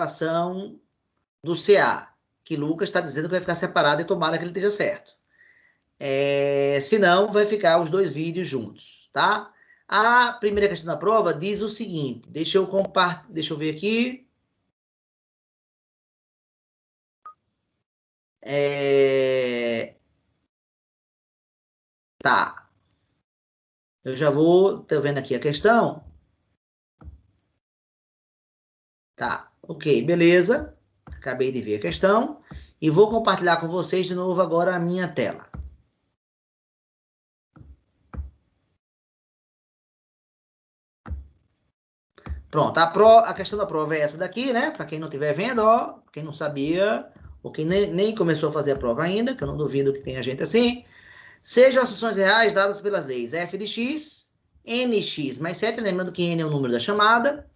equação do CA, que Lucas está dizendo que vai ficar separado e tomara que ele esteja certo. Senão, vai ficar os dois vídeos juntos, tá? A primeira questão da prova diz o seguinte, deixa eu ver aqui. Tá. Eu já tô vendo aqui a questão. Tá, ok, beleza. Acabei de ver a questão. E vou compartilhar com vocês de novo agora a minha tela. Pronto, a questão da prova é essa daqui, né? Para quem não estiver vendo, ó, quem não sabia, ou quem nem começou a fazer a prova ainda, que eu não duvido que tenha gente assim. Sejam as funções reais dadas pelas leis f de x, nx mais 7, lembrando que n é o número da chamada,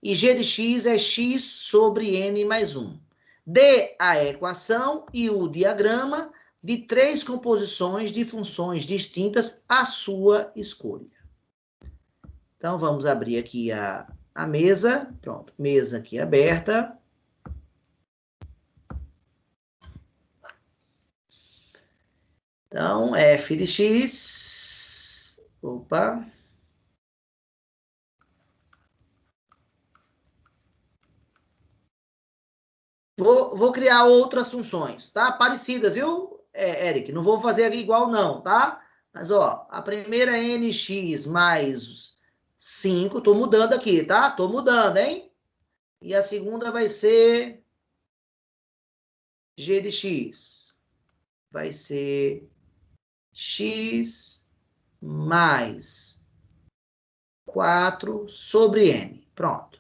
e g de x é x sobre n mais 1. Dê a equação e o diagrama de 3 composições de funções distintas à sua escolha. Então, vamos abrir aqui a mesa. Pronto, mesa aqui aberta. Então, f de x... Opa... Vou criar outras funções, tá? Parecidas, viu, Eric? Não vou fazer igual não, tá? Mas, ó, a primeira é nx mais 5. Tô mudando aqui, tá? Tô mudando, hein? E a segunda vai ser g de x. Vai ser x mais 4 sobre n. Pronto.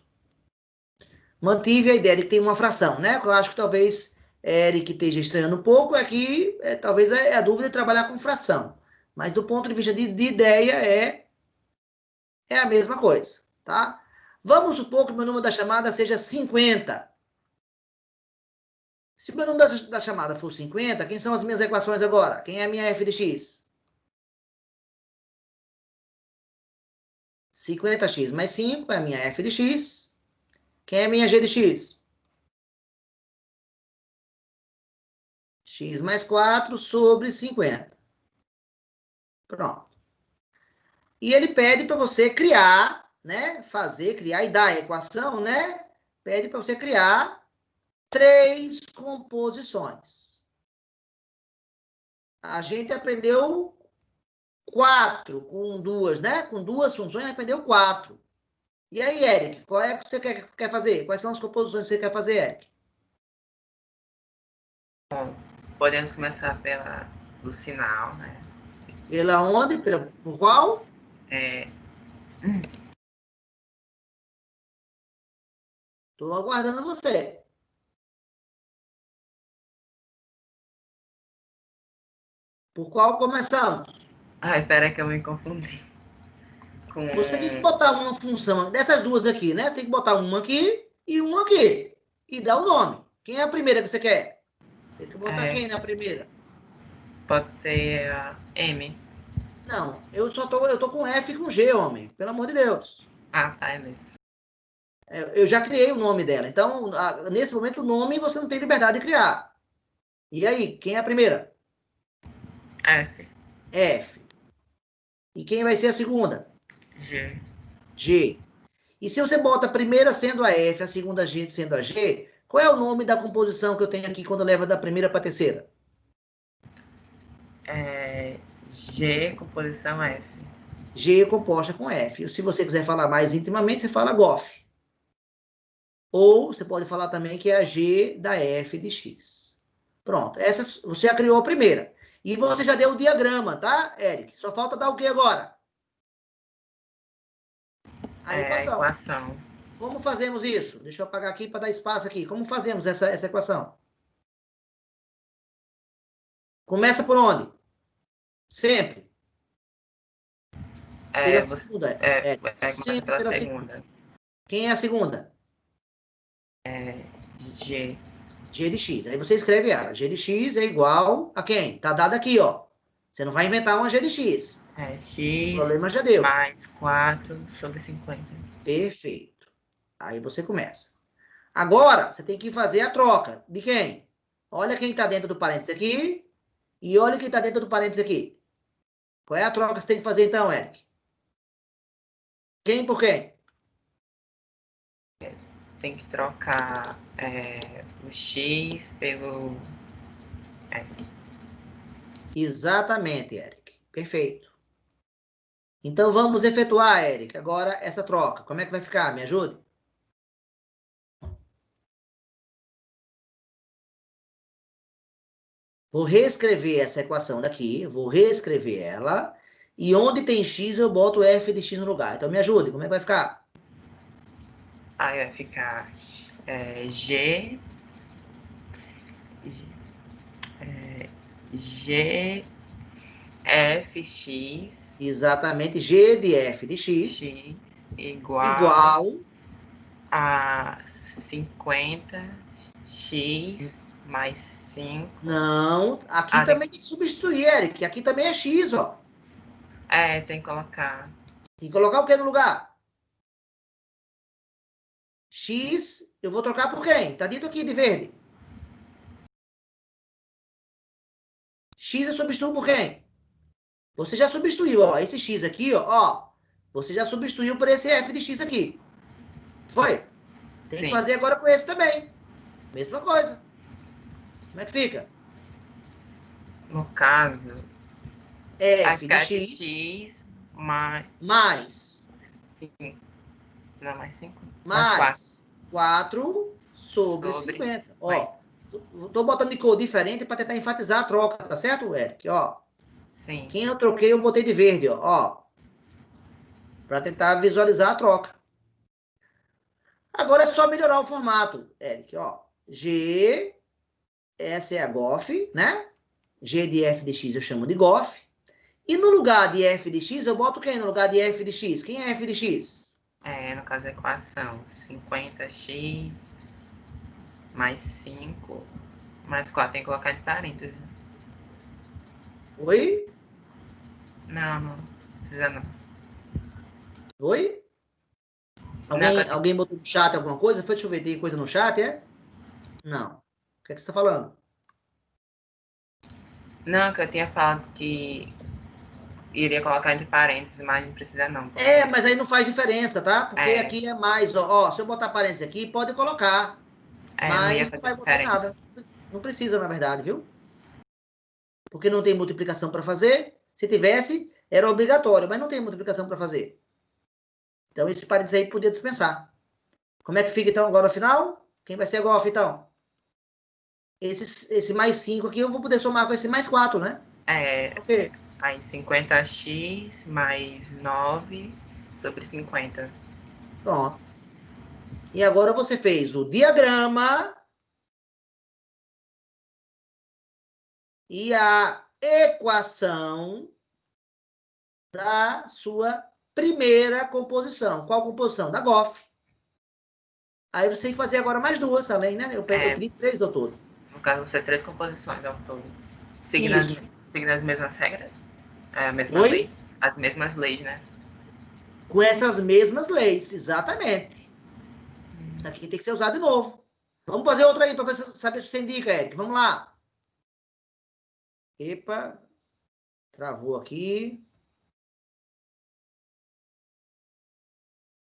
Mantive a ideia de que tem uma fração, né? Eu acho que talvez Eric esteja estranhando um pouco, aqui talvez a dúvida de trabalhar com fração. Mas do ponto de vista de ideia é a mesma coisa, tá? Vamos supor que o meu número da chamada seja 50. Se o meu número da chamada for 50, quem são as minhas equações agora? Quem é a minha f de x? 50x mais 5 é a minha f de x. Quem é a minha g de x? X mais 4 sobre 50. Pronto. E ele pede para você criar, né? Criar e dar a equação, né? Pede para você criar 3 composições. A gente aprendeu 4 com duas, né? Com duas funções, aprendeu 4. E aí, Eric, qual é que você quer fazer? Quais são as composições que você quer fazer, Eric? Bom, podemos começar do sinal, né? Pela onde? Por qual? Estou aguardando você. Por qual começamos? Espera que eu me confundi. Você tem que botar uma função dessas duas aqui, né? Você tem que botar uma aqui e uma aqui. E dar o nome. Quem é a primeira que você quer? Tem que botar quem na primeira? Pode ser a M. Não, eu tô com F e com G, homem. Pelo amor de Deus. Tá, é mesmo. Eu já criei o nome dela. Então, nesse momento, o nome você não tem liberdade de criar. E aí, quem é a primeira? F. F. E quem vai ser a segunda? G. G. E se você bota a primeira sendo a F, a segunda sendo a G, qual é o nome da composição que eu tenho aqui quando leva da primeira para a terceira? G, composição F. G composta com F. E se você quiser falar mais intimamente, você fala GOF. Ou você pode falar também que é a G da F de X. Pronto. Essa você já criou a primeira. E você já deu o diagrama, tá, Eric? Só falta dar o que agora? A equação. Como fazemos isso? Deixa eu apagar aqui para dar espaço aqui. Como fazemos essa equação? Começa por onde? Sempre. Pela segunda. Sempre pela segunda. Quem é a segunda? G. G de X. Aí você escreve ela. G de X é igual a quem? Tá dado aqui, ó. Você não vai inventar uma G de X. X o problema já deu. Mais 4 sobre 50. Perfeito. Aí você começa. Agora, você tem que fazer a troca. De quem? Olha quem está dentro do parênteses aqui e olha quem está dentro do parênteses aqui. Qual é a troca que você tem que fazer então, Eric? Quem por quem? Tem que trocar o X pelo F. Exatamente, Eric. Perfeito. Então, vamos efetuar, Eric, agora essa troca. Como é que vai ficar? Me ajude? Vou reescrever essa equação daqui, vou reescrever ela, e onde tem x eu boto f de x no lugar. Então me ajude, como é que vai ficar? Aí vai ficar G, G, FX, Exatamente, g de f de x X igual igual, a 50x mais 5. não, aqui Ah, também tem que substituir, Eric, aqui também é x, ó. tem que colocar. Tem que colocar o que no lugar? X, eu vou trocar por quem? Tá dito aqui de verde. X eu substituo por quem? Você já substituiu, ó, esse x aqui, ó, você já substituiu por esse f de x aqui. Foi? Tem que Sim. fazer agora com esse também. Mesma coisa. Como é que fica? No caso, vai F de ficar x FX mais mais 5. Não, mais 5? Mais 4. mais 4 sobre Sobre. 50. Vai. Ó, tô botando de cor diferente para tentar enfatizar a troca, tá certo, Eric? Ó, Sim. quem eu troquei, eu botei de verde, ó, para tentar visualizar a troca. Agora é só melhorar o formato, Eric, ó. G, essa é a GOF, né? G de f de x eu chamo de GOF. E no lugar de f de x, eu boto quem no lugar de f de x? Quem é f de x? No caso da equação, 50x mais 5 mais 4. Tem que colocar de parênteses. Oi? Não, não precisa não. Oi? Não, Alguém botou no chat alguma coisa? Foi, deixa eu ver, tem coisa no chat, é? Não. O que é que você está falando? não, que eu tinha falado que iria colocar entre parênteses, mas não precisa não. É, Porque mas aí não faz diferença, tá? Porque é, aqui é mais, ó, se eu botar parênteses aqui, pode colocar, não ia mas não fazer vai botar em diferença. nada. Não precisa, na verdade, viu? Porque não tem multiplicação para fazer. Se tivesse, era obrigatório, mas não tem multiplicação para fazer. Então, esse parênteses aí podia dispensar. Como é que fica, então, agora no final? Quem vai ser a GOF, então? Esse mais 5 aqui, eu vou poder somar com esse mais 4, né? Ok. Aí 50x mais 9 sobre 50. Pronto. E agora você fez o diagrama e a equação da sua primeira composição. Qual composição? Da GOF. Aí você tem que fazer agora mais duas, além, né? Eu pedi três ao todo. No caso, você ter 3 composições ao todo. Seguindo as, Isso. seguindo as mesmas regras? A mesma lei? Oi? As mesmas leis, né? Com essas mesmas leis, exatamente. Isso aqui tem que ser usado de novo. Vamos fazer outra aí para saber se você indica, Eric. Vamos lá. Epa, travou aqui.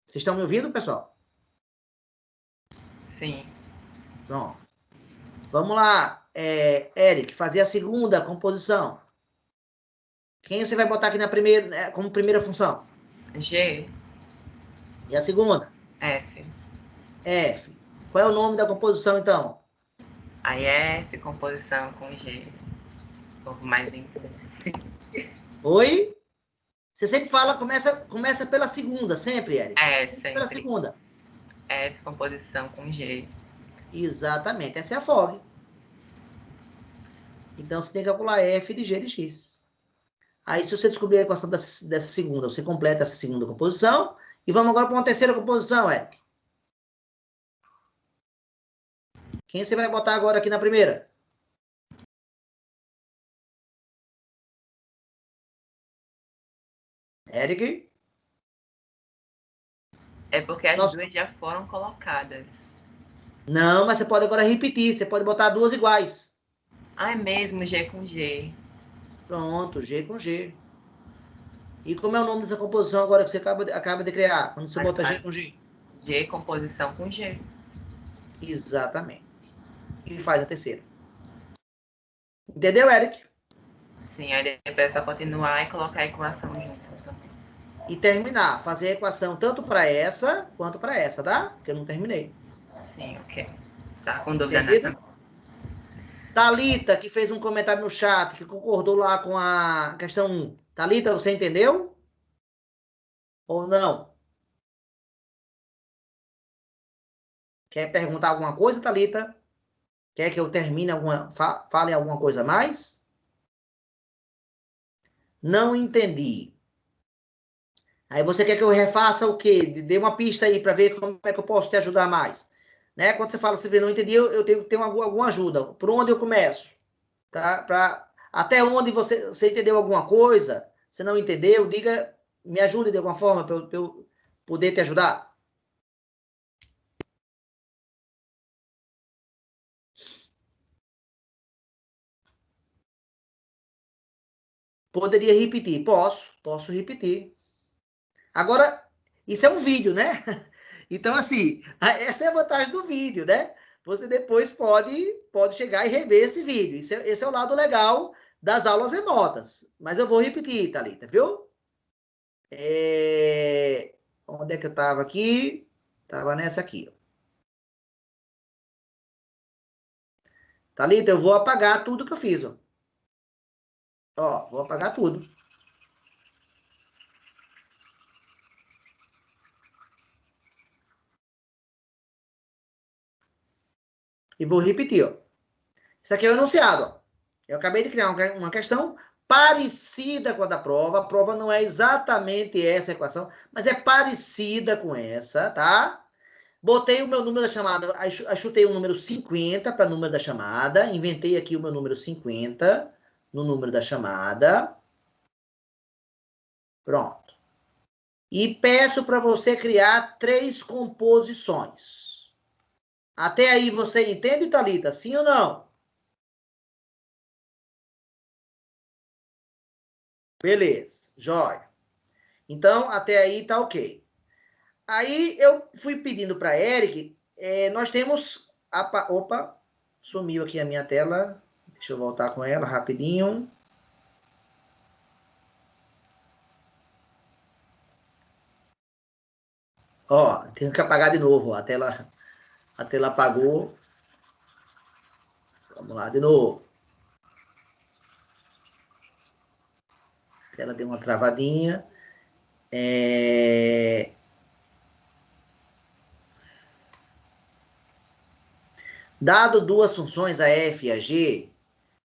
Vocês estão me ouvindo, pessoal? Sim. Pronto. Vamos lá, Eric, fazer a segunda composição. Quem você vai botar aqui na primeira, como primeira função? G, E a segunda? F. F. Qual é o nome da composição, então? Aí F, composição com G. Ou mais em. Oi? Você sempre fala, começa pela segunda, sempre, Eric. Sempre pela Sempre. segunda. F, composição com G. Exatamente, essa é a FOG. Então, você tem que calcular F de G de X. Aí, se você descobrir a equação dessa segunda, você completa essa segunda composição. E vamos agora para uma terceira composição, Eric. Quem você vai botar agora aqui na primeira? Eric? É porque as Nossa, duas já foram colocadas. Não, mas você pode agora repetir. Você pode botar duas iguais. Ah, é mesmo, G com G. Pronto, G com G. E como é o nome dessa composição agora que você acaba de criar? Quando você bota G com G? G composição com G. Exatamente. E faz a terceira. Entendeu, Eric? Sim, aí depois é só continuar e colocar a equação junto também. E terminar. Fazer a equação tanto para essa quanto para essa, tá? Porque eu não terminei. Sim, ok. Tá com dúvida nessa? Entendido? Thalita, que fez um comentário no chat, que concordou lá com a questão 1. Thalita, você entendeu? Ou não? Quer perguntar alguma coisa, Thalita? Quer que eu termine fale alguma coisa a mais? Não entendi. Aí você quer que eu refaça o quê? Dê uma pista aí para ver como é que eu posso te ajudar mais. Né? Quando você fala assim, não entendi, eu tenho que ter alguma ajuda. Por onde eu começo? Até onde você entendeu alguma coisa? Você não entendeu? Diga, me ajude de alguma forma para eu poder te ajudar. Poderia repetir? Posso repetir. Agora, isso é um vídeo, né? Então, assim, essa é a vantagem do vídeo, né? Você depois pode chegar e rever esse vídeo. Esse é o lado legal das aulas remotas. Mas eu vou repetir, Thalita, viu? Onde é que eu estava aqui? Estava nessa aqui. Thalita, eu vou apagar tudo que eu fiz. Ó, vou apagar tudo. E vou repetir, ó. Isso aqui é o enunciado, ó. Eu acabei de criar uma questão parecida com a da prova. A prova não é exatamente essa equação, mas é parecida com essa, tá? Botei o meu número da chamada, chutei o número 50 para o número da chamada, inventei aqui o meu número 50 no número da chamada. Pronto. E peço para você criar 3 composições. Até aí você entende, Thalita? Sim ou não? Beleza, jóia. Então, até aí tá ok. Aí eu fui pedindo para Eric, nós temos. Opa, sumiu aqui a minha tela. Deixa eu voltar com ela rapidinho. Ó, tenho que apagar de novo. A tela apagou. Vamos lá de novo. A tela deu uma travadinha. Dado duas funções, a f e a g,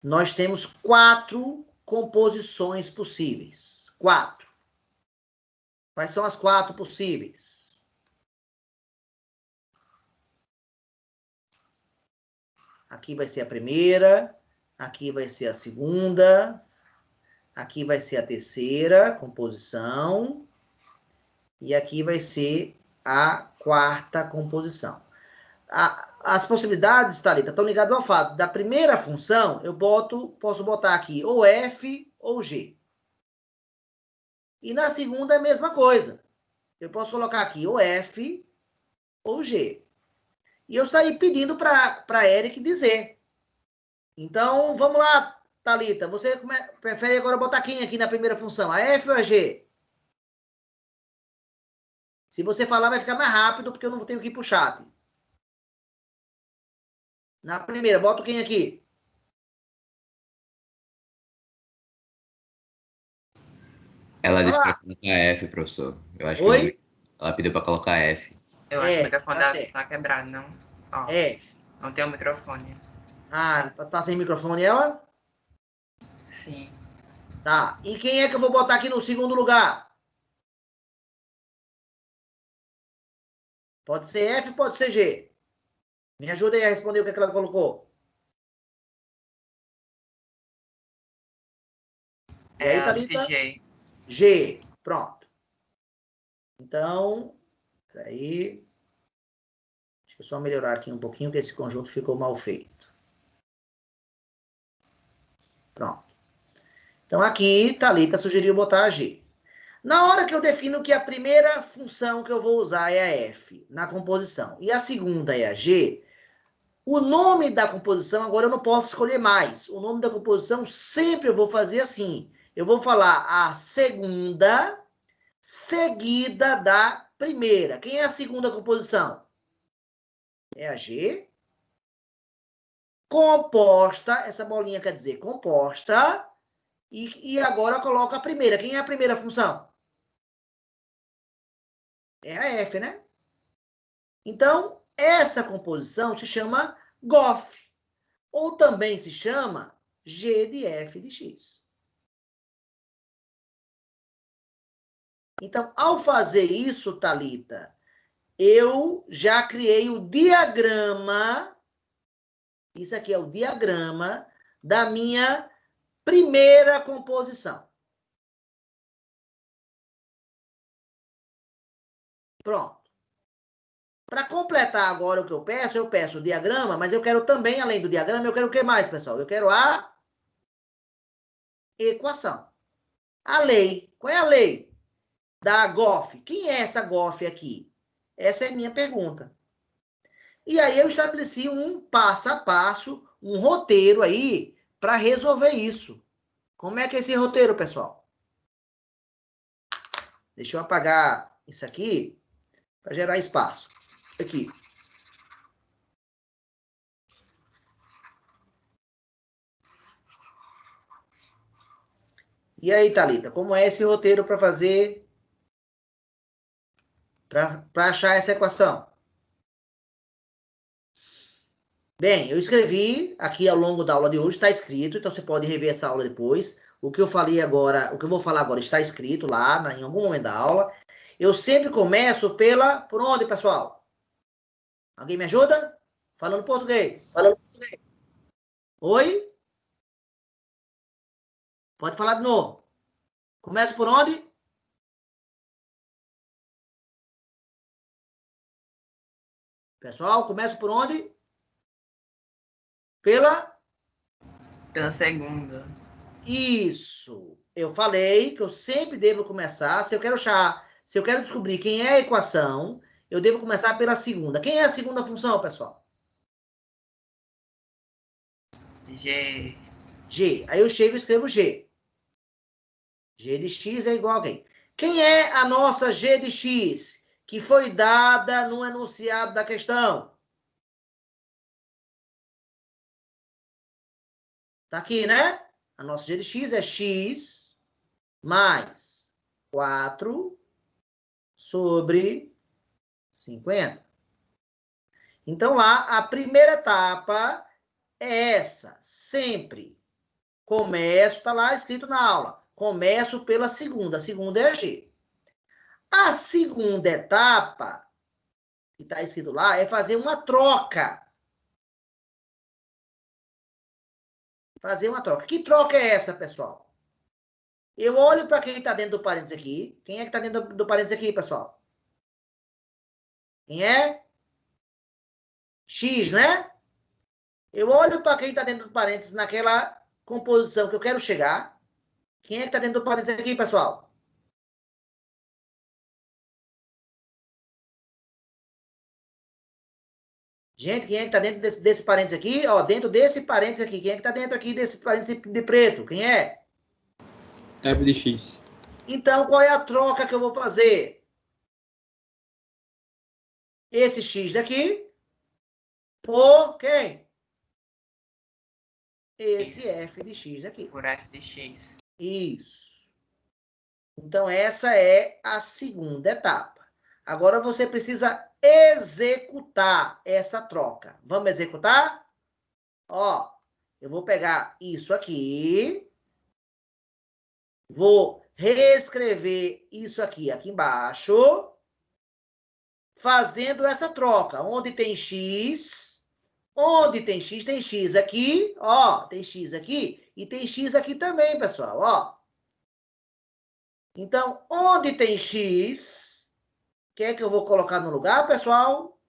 nós temos 4 composições possíveis. 4. Quais são as 4 possíveis? Aqui vai ser a primeira, aqui vai ser a segunda, aqui vai ser a terceira composição, e aqui vai ser a quarta composição. As possibilidades, Thalita, estão ligadas ao fato da primeira função, posso botar aqui ou f ou g. E na segunda é a mesma coisa. Eu posso colocar aqui ou f ou g. E eu saí pedindo para Eric dizer. Então, vamos lá, Thalita. Você prefere agora botar quem aqui na primeira função? A f ou a g? Se você falar, vai ficar mais rápido, porque eu não tenho que ir para o chat. Na primeira, boto quem aqui? Ela Pode disse para falar. colocar F, professor. Eu acho que eu Oi? ouvi. Ela pediu para colocar F. Eu acho que o F, microfone tá dela certo. tá quebrado, não? Ó, F. não tem o microfone. Ah, tá sem microfone ela? Sim. Tá. E quem é que eu vou botar aqui no segundo lugar? Pode ser F, pode ser G. Me ajuda aí a responder o que ela colocou. E aí, Ela disse Thalita? G. G. Pronto. Então, isso aí. Deixa eu só melhorar aqui um pouquinho, que esse conjunto ficou mal feito. Pronto. Então, aqui, Thalita sugeriu botar a G. Na hora que eu defino que a primeira função que eu vou usar é a F, na composição, e a segunda é a G, o nome da composição, agora eu não posso escolher mais. O nome da composição sempre eu vou fazer assim. Eu vou falar a segunda seguida da primeira. Quem é a segunda composição? É a G. Composta, essa bolinha quer dizer composta. E agora eu coloco a primeira. Quem é a primeira função? É a F, né? Então, essa composição se chama GOF. Ou também se chama G de F de X. Então, ao fazer isso, Thalita, eu já criei o diagrama. Isso aqui é o diagrama da minha primeira composição. Pronto. Para completar agora o que eu peço o diagrama, mas eu quero também, além do diagrama, eu quero o que mais, pessoal? Eu quero a equação. A lei. Qual é a lei da GOF? Quem é essa GOF aqui? Essa é a minha pergunta. E aí eu estabeleci um passo a passo, um roteiro aí para resolver isso. Como é que é esse roteiro, pessoal? Deixa eu apagar isso aqui para gerar espaço. Aqui. E aí, Thalita, como é esse roteiro para fazer, para achar essa equação? Bem, eu escrevi aqui ao longo da aula de hoje, está escrito, então você pode rever essa aula depois. O que eu falei agora, o que eu vou falar agora está escrito lá, em algum momento da aula. Eu sempre começo por onde, pessoal? Alguém me ajuda? Falando português. Oi? Pode falar de novo. Começo por onde? Pessoal, começo por onde? Pela segunda. Isso. Eu falei que eu sempre devo começar, se eu quero descobrir quem é a equação, eu devo começar pela segunda. Quem é a segunda função, pessoal? G. G. Aí eu chego e escrevo G. G de X é igual a quem? Quem é a nossa G de X, que foi dada no enunciado da questão? Tá aqui, né? A nossa G de X é X mais 4 sobre 50. Então, lá, a primeira etapa é essa. Sempre começo, está lá escrito na aula. Começo pela segunda. A segunda é a G. A segunda etapa, que está escrito lá, é fazer uma troca. Fazer uma troca. Que troca é essa, pessoal? Eu olho para quem está dentro do parênteses aqui. Quem é que está dentro do parênteses aqui, pessoal? Quem é? X, né? Eu olho para quem está dentro do parênteses naquela composição que eu quero chegar. Quem é que está dentro do parênteses aqui, pessoal? Gente, quem é que está dentro desse parênteses aqui? Ó, dentro desse parênteses aqui. Quem é que está dentro aqui desse parênteses de preto? Quem é? F de X. Então, qual é a troca que eu vou fazer? Esse X daqui por quem? Esse F de X daqui. Por F de X. Isso. Então, essa é a segunda etapa. Agora, você precisa executar essa troca. Vamos executar? Ó, eu vou pegar isso aqui. Vou reescrever isso aqui embaixo. Fazendo essa troca. Onde tem X... Onde tem X aqui, ó, tem X aqui e tem X aqui também, pessoal, ó. Então, onde tem X, o que é que eu vou colocar no lugar, pessoal?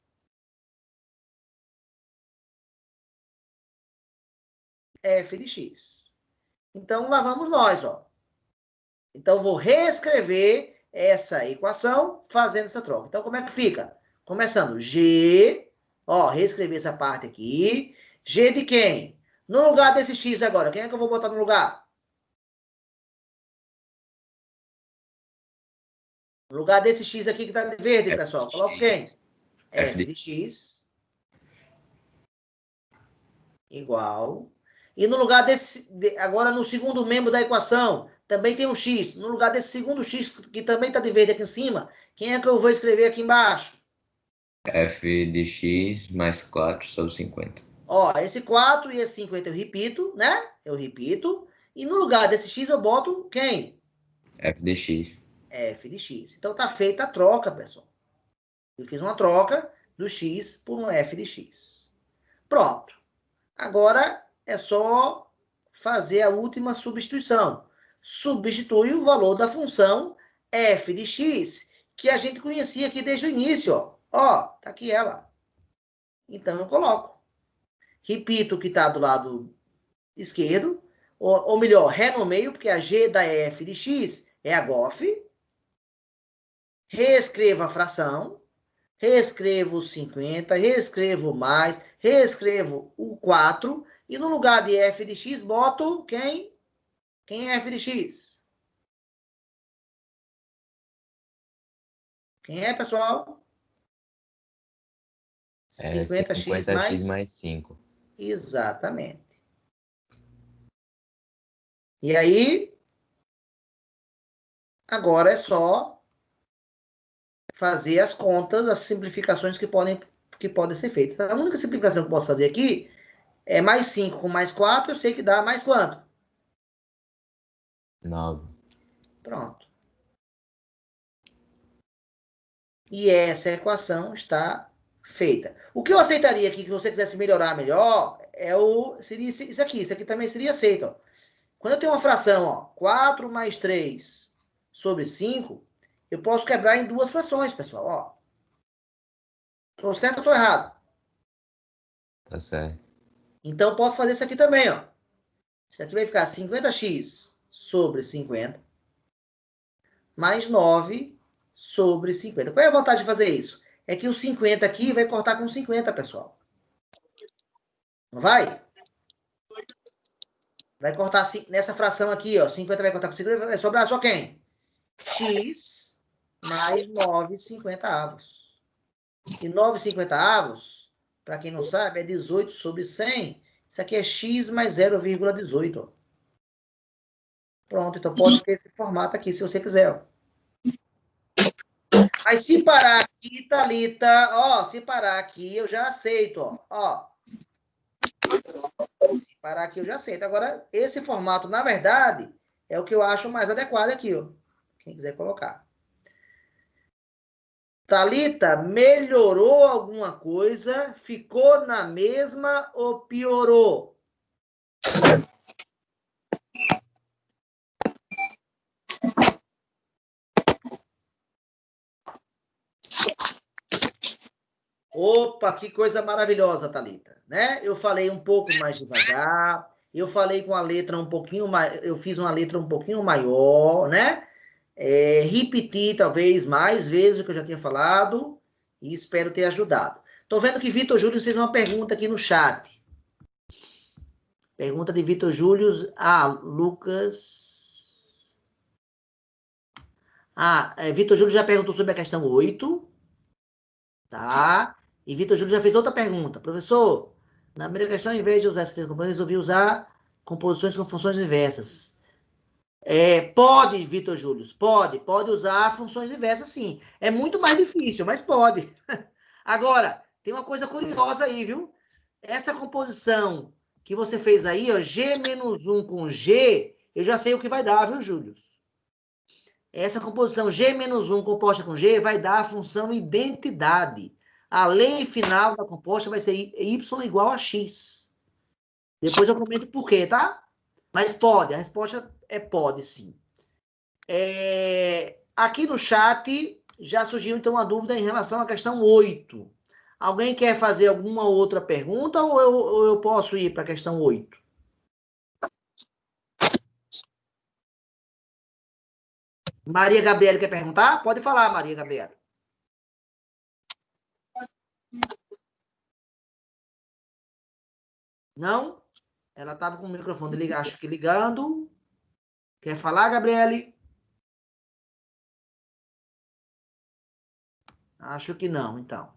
f de x. Então, lá vamos nós, ó. Então, vou reescrever essa equação fazendo essa troca. Então, como é que fica? Começando, g, ó, reescrever essa parte aqui. G de quem? No lugar desse x agora, quem é que eu vou botar no lugar? No lugar desse x aqui que tá de verde, pessoal, coloca quem? F de x igual. E no lugar desse, agora no segundo membro da equação, também tem um x. No lugar desse segundo x, que também está de verde aqui em cima, quem é que eu vou escrever aqui embaixo? f de x mais 4 sobre 50. Ó, esse 4 e esse 50 eu repito, né? Eu repito. E no lugar desse x eu boto quem? f de x. F de x. Então tá feita a troca, pessoal. Eu fiz uma troca do x por um f de x. Pronto. Agora é só fazer a última substituição. Substitui o valor da função f de x, que a gente conhecia aqui desde o início. Ó, tá aqui ela. Então eu coloco. Repito o que está do lado esquerdo, ou melhor, renomeio, porque a g da f de x é a GOF. Reescrevo a fração. Reescrevo o 50, reescrevo mais, reescrevo o 4, e no lugar de f de x, boto quem? Quem é f de x? Quem é, pessoal? 50x mais 5. Exatamente. E aí, agora é só fazer as contas, as simplificações que podem ser feitas. A única simplificação que eu posso fazer aqui é mais 5 com mais 4, eu sei que dá mais quanto? 9. Pronto. E essa equação está feita. O que eu aceitaria aqui, que você quisesse melhorar melhor, seria isso aqui. Isso aqui também seria aceito. Ó. Quando eu tenho uma fração, ó, 4 mais 3 sobre 5, eu posso quebrar em duas frações, pessoal. Estou certo ou estou errado? Tá certo. Então, eu posso fazer isso aqui também. Ó. Isso aqui vai ficar 50x sobre 50 mais 9 sobre 50. Qual é a vantagem de fazer isso? É que o 50 aqui vai cortar com 50, pessoal. Não vai? Vai cortar nessa fração aqui, ó. 50 vai cortar com 50, vai sobrar só quem? X mais 9/50. E 9/50, para quem não sabe, é 18 sobre 100. Isso aqui é x mais 0,18. Pronto, então pode ter esse formato aqui, se você quiser. Ó. Mas se parar aqui, Thalita, ó, se parar aqui, eu já aceito, ó. Se parar aqui, eu já aceito. Agora, esse formato, na verdade, é o que eu acho mais adequado aqui, ó. Quem quiser colocar. Thalita, melhorou alguma coisa? Ficou na mesma ou piorou? Opa, que coisa maravilhosa, Thalita, né? Eu falei um pouco mais devagar, eu falei com a letra um pouquinho mais, eu fiz uma letra um pouquinho maior, né? Repeti talvez mais vezes o que eu já tinha falado e espero ter ajudado. Tô vendo que Vitor Júlio fez uma pergunta aqui no chat. Pergunta de Vitor Júlio. Lucas. Vitor Júlio já perguntou sobre a questão 8. Tá? E Vitor Júlio já fez outra pergunta. Professor, na primeira questão, em vez de usar essas três composições, resolvi usar composições com funções inversas. Pode, Vitor Júlio, pode usar funções inversas, sim. É muito mais difícil, mas pode. Agora, tem uma coisa curiosa aí, viu? Essa composição que você fez aí, ó, G-1 com G, eu já sei o que vai dar, viu, Júlio? Essa composição G-1 composta com G vai dar a função identidade. A lei final da composta vai ser y igual a x. Depois eu comento por quê, tá? Mas pode, a resposta é pode, sim. Aqui no chat já surgiu, então, uma dúvida em relação à questão 8. Alguém quer fazer alguma outra pergunta ou eu posso ir para a questão 8? Maria Gabriela quer perguntar? Pode falar, Maria Gabriela. Não? Ela estava com o microfone ligado, acho que ligando. Quer falar, Gabriele? Acho que não, então.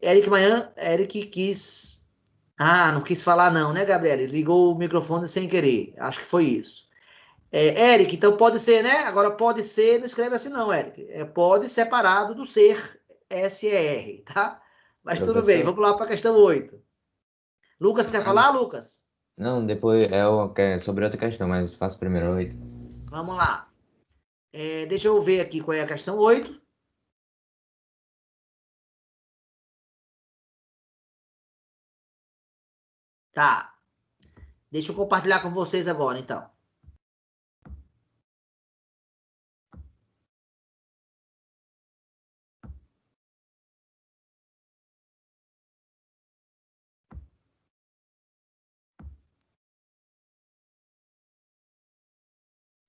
Eric quis... Ah, não quis falar não, né, Gabriele? Ligou o microfone sem querer. Acho que foi isso. Eric, então pode ser, né? Agora pode ser, não escreve assim não, Eric. Pode separado do ser, SER, tá? Mas tudo bem, vamos lá para a questão 8. Lucas, quer falar, Lucas? Não, depois é sobre outra questão, mas faço primeiro 8. Vamos lá. Deixa eu ver aqui qual é a questão 8. Tá. Deixa eu compartilhar com vocês agora, então.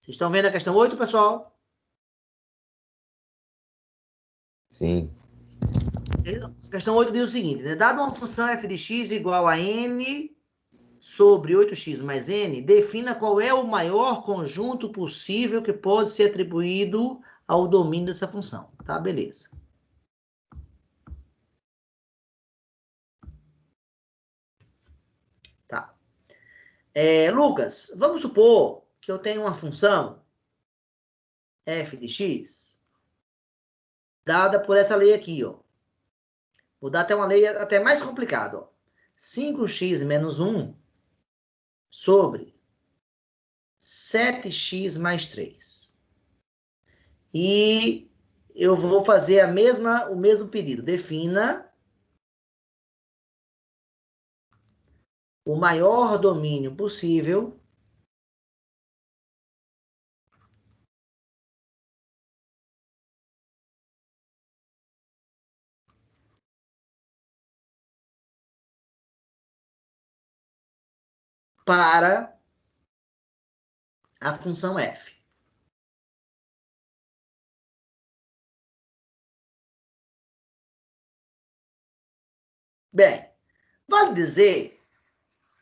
Vocês estão vendo a questão 8, pessoal? Sim. A questão 8 diz o seguinte, né? Dada uma função f de x igual a n sobre 8x mais n, defina qual é o maior conjunto possível que pode ser atribuído ao domínio dessa função. Tá, beleza. Tá. Lucas, vamos supor que eu tenho uma função f de x dada por essa lei aqui, ó. Vou dar até uma lei até mais complicada, ó. 5x menos 1 sobre 7x mais 3. E eu vou fazer o mesmo pedido. Defina o maior domínio possível para a função f. Bem, vale dizer,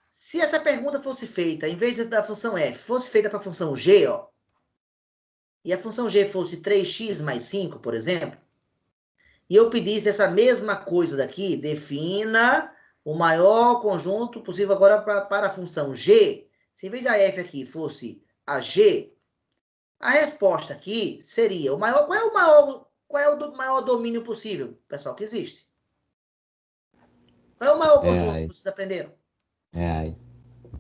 se essa pergunta fosse feita, em vez da função f, fosse feita para a função g, ó, e a função g fosse 3x mais 5, por exemplo, e eu pedisse essa mesma coisa daqui, defina o maior conjunto possível agora para a função g, se em vez da f aqui fosse a g, a resposta aqui seria qual é o maior domínio possível, pessoal, que existe? Qual é o maior conjunto que vocês aprenderam? Reais.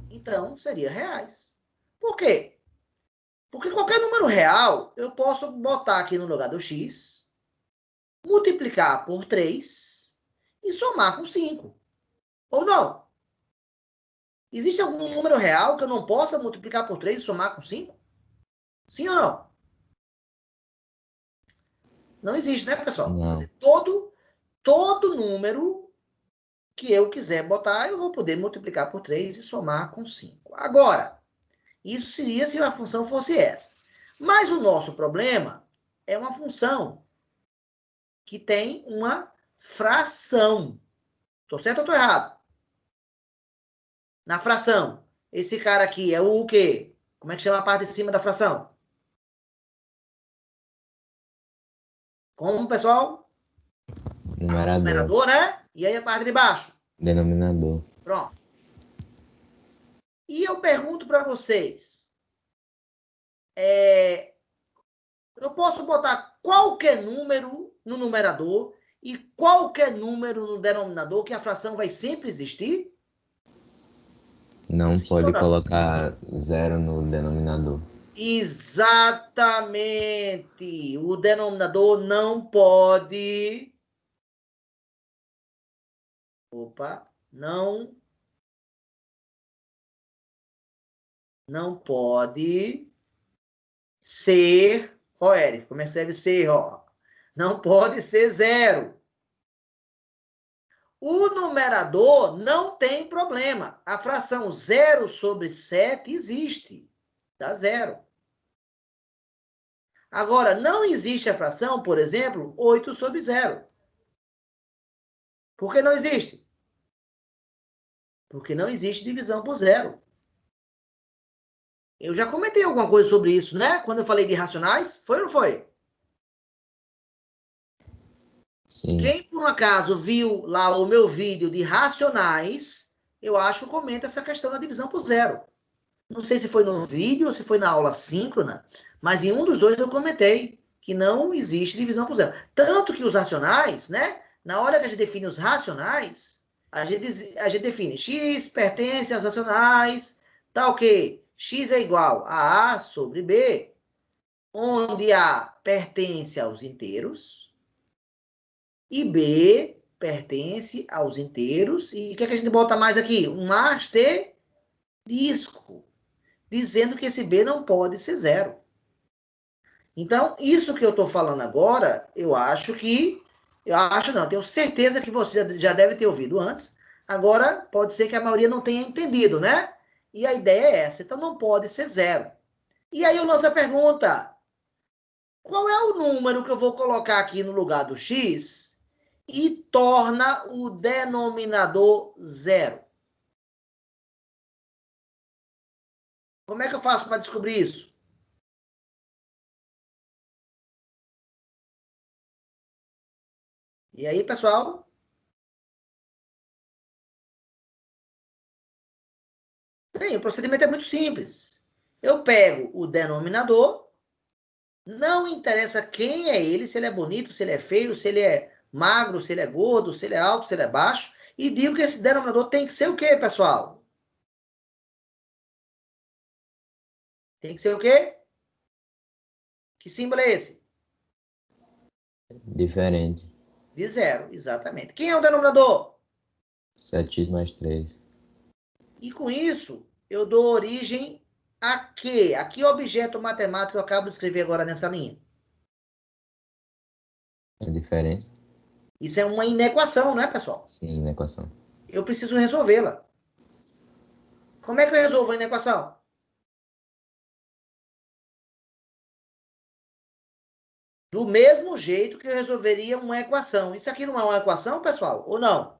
Então, seria reais. Por quê? Porque qualquer número real, eu posso botar aqui no lugar do x, multiplicar por 3 e somar com 5. Ou não? Existe algum número real que eu não possa multiplicar por 3 e somar com 5? Sim ou não? Não existe, né, pessoal? Não. Quer dizer, todo número que eu quiser botar, eu vou poder multiplicar por 3 e somar com 5. Agora, isso seria se a função fosse essa. Mas o nosso problema é uma função que tem uma fração. Estou certo ou estou errado? Na fração, esse cara aqui é o quê? Como é que chama a parte de cima da fração? Como, pessoal? Numerador. Numerador, né? E aí a parte de baixo? Denominador. Pronto. E eu pergunto para vocês, eu posso botar qualquer número no numerador e qualquer número no denominador que a fração vai sempre existir? Não Sim pode ou não? colocar 0 no denominador. Exatamente. O denominador não pode... Não pode ser... Ó, Érico, como é que deve ser, ó? Não pode ser 0. O numerador não tem problema. A fração 0 sobre 7 existe. Dá 0. Agora, não existe a fração, por exemplo, 8 sobre 0. Por que não existe? Porque não existe divisão por zero. Eu já comentei alguma coisa sobre isso, né? Quando eu falei de racionais, foi ou não foi? Sim. Quem, por um acaso, viu lá o meu vídeo de racionais, eu acho que comenta essa questão da divisão por zero. Não sei se foi no vídeo ou se foi na aula síncrona, mas em um dos dois eu comentei que não existe divisão por zero. Tanto que os racionais, né? Na hora que a gente define os racionais, a gente define x pertence aos racionais, tal que x é igual a A sobre B, onde A pertence aos inteiros e B pertence aos inteiros. E o que é que a gente bota mais aqui? Um asterisco, dizendo que esse B não pode ser zero. Então, isso que eu estou falando agora, eu tenho certeza que você já deve ter ouvido antes. Agora, pode ser que a maioria não tenha entendido, né? E a ideia é essa, então não pode ser zero. E aí eu lanço a pergunta, qual é o número que eu vou colocar aqui no lugar do x e torna o denominador zero? Como é que eu faço para descobrir isso? E aí, pessoal? Bem, o procedimento é muito simples. Eu pego o denominador, não interessa quem é ele, se ele é bonito, se ele é feio, se ele é magro, se ele é gordo, se ele é alto, se ele é baixo, e digo que esse denominador tem que ser o quê, pessoal? Tem que ser o quê? Que símbolo é esse? Diferente. De zero, exatamente. Quem é o denominador? 7x mais 3. E com isso, eu dou origem a quê? A que objeto matemático eu acabo de escrever agora nessa linha? A diferença? Isso é uma inequação, não é, pessoal? Sim, na equação. Eu preciso resolvê-la. Como é que eu resolvo a inequação? Do mesmo jeito que eu resolveria uma equação. Isso aqui não é uma equação, pessoal? Ou não?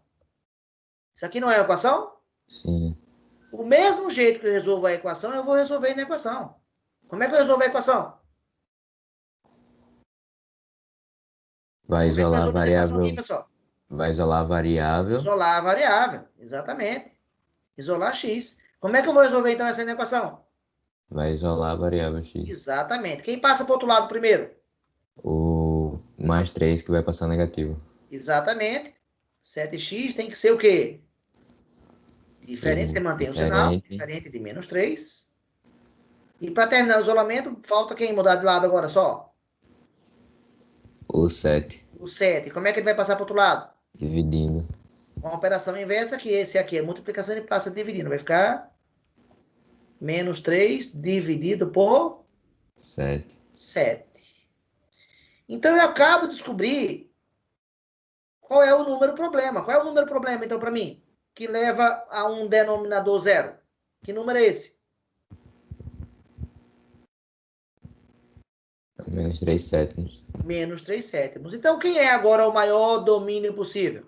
Isso aqui não é uma equação? Sim. O mesmo jeito que eu resolvo a equação, eu vou resolver a equação. Como é que eu resolvo a equação? Vai Como é que eu isolar a resolvo essa equação aqui, variável. pessoal? Vai isolar a variável. Isolar a variável, exatamente. Isolar x. Como é que eu vou resolver, então, essa equação? Vai isolar a variável x. Exatamente. Quem passa para o outro lado primeiro? O mais 3 que vai passar negativo. Exatamente. 7x tem que ser o quê? Diferente, você mantém o sinal. Diferente. Diferente de menos 3. E para terminar o isolamento, falta quem mudar de lado agora só? O 7. O 7. Como é que ele vai passar para o outro lado? Dividindo. Com a operação inversa, que esse aqui é multiplicação, ele passa dividindo. Vai ficar menos 3 dividido por 7. 7. Então, eu acabo de descobrir qual é o número problema. Qual é o número problema, então, para mim? Que leva a um denominador zero. Que número é esse? Menos 3 sétimos. Menos 3 sétimos. Então, quem é agora o maior domínio possível?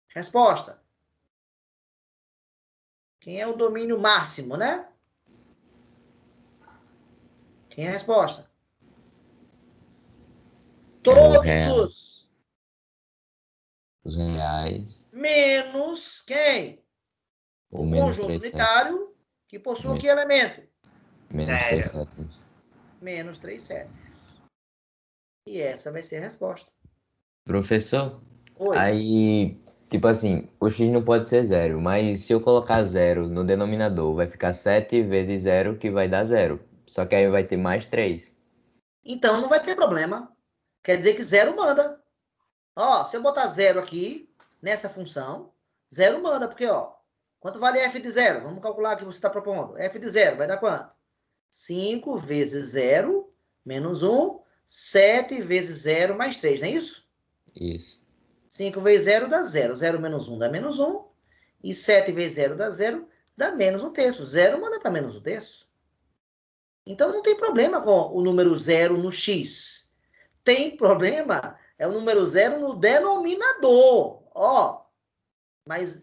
Resposta. Quem é o domínio máximo, né? Quem é a resposta? Todos real. os Os reais. menos quem? O O menos conjunto 3 sétimos. unitário que possui que elemento? Menos Zero. 3 sétimos. Menos 3 sétimos. E essa vai ser a resposta. Professor, Oi. aí, tipo assim, o x não pode ser zero, mas se eu colocar zero no denominador, vai ficar 7 vezes zero, que vai dar zero. Só que aí vai ter mais 3. Então não vai ter problema. Quer dizer que zero manda. Ó, se eu botar zero aqui, nessa função, zero manda, porque, ó, quanto vale f de zero? Vamos calcular o que você está propondo. F de zero vai dar quanto? 5 vezes 0 menos 1, 7 vezes 0 mais 3, não é isso? Isso. 5 vezes 0 dá 0. 0 menos 1 dá menos 1. E 7 vezes 0 dá 0, dá menos 1 terço. 0 manda para menos 1 terço. Então, não tem problema com o número 0 no x. Tem problema é o número 0 no denominador. Ó, mas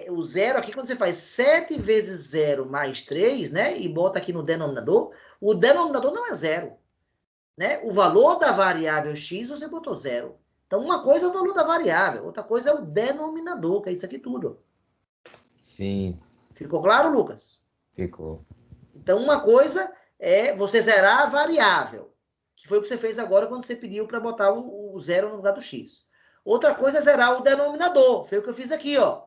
o 0 aqui, quando você faz 7 vezes 0 mais 3, né? E bota aqui no denominador, o denominador não é 0. Né? O valor da variável x, você botou 0. Então, uma coisa é o valor da variável, outra coisa é o denominador, que é isso aqui tudo. Sim, Ficou claro, Lucas? ficou. Então, uma coisa é você zerar a variável, que foi o que você fez agora quando você pediu para botar o 0 no lugar do x. Outra coisa é zerar o denominador. Foi o que eu fiz aqui, ó.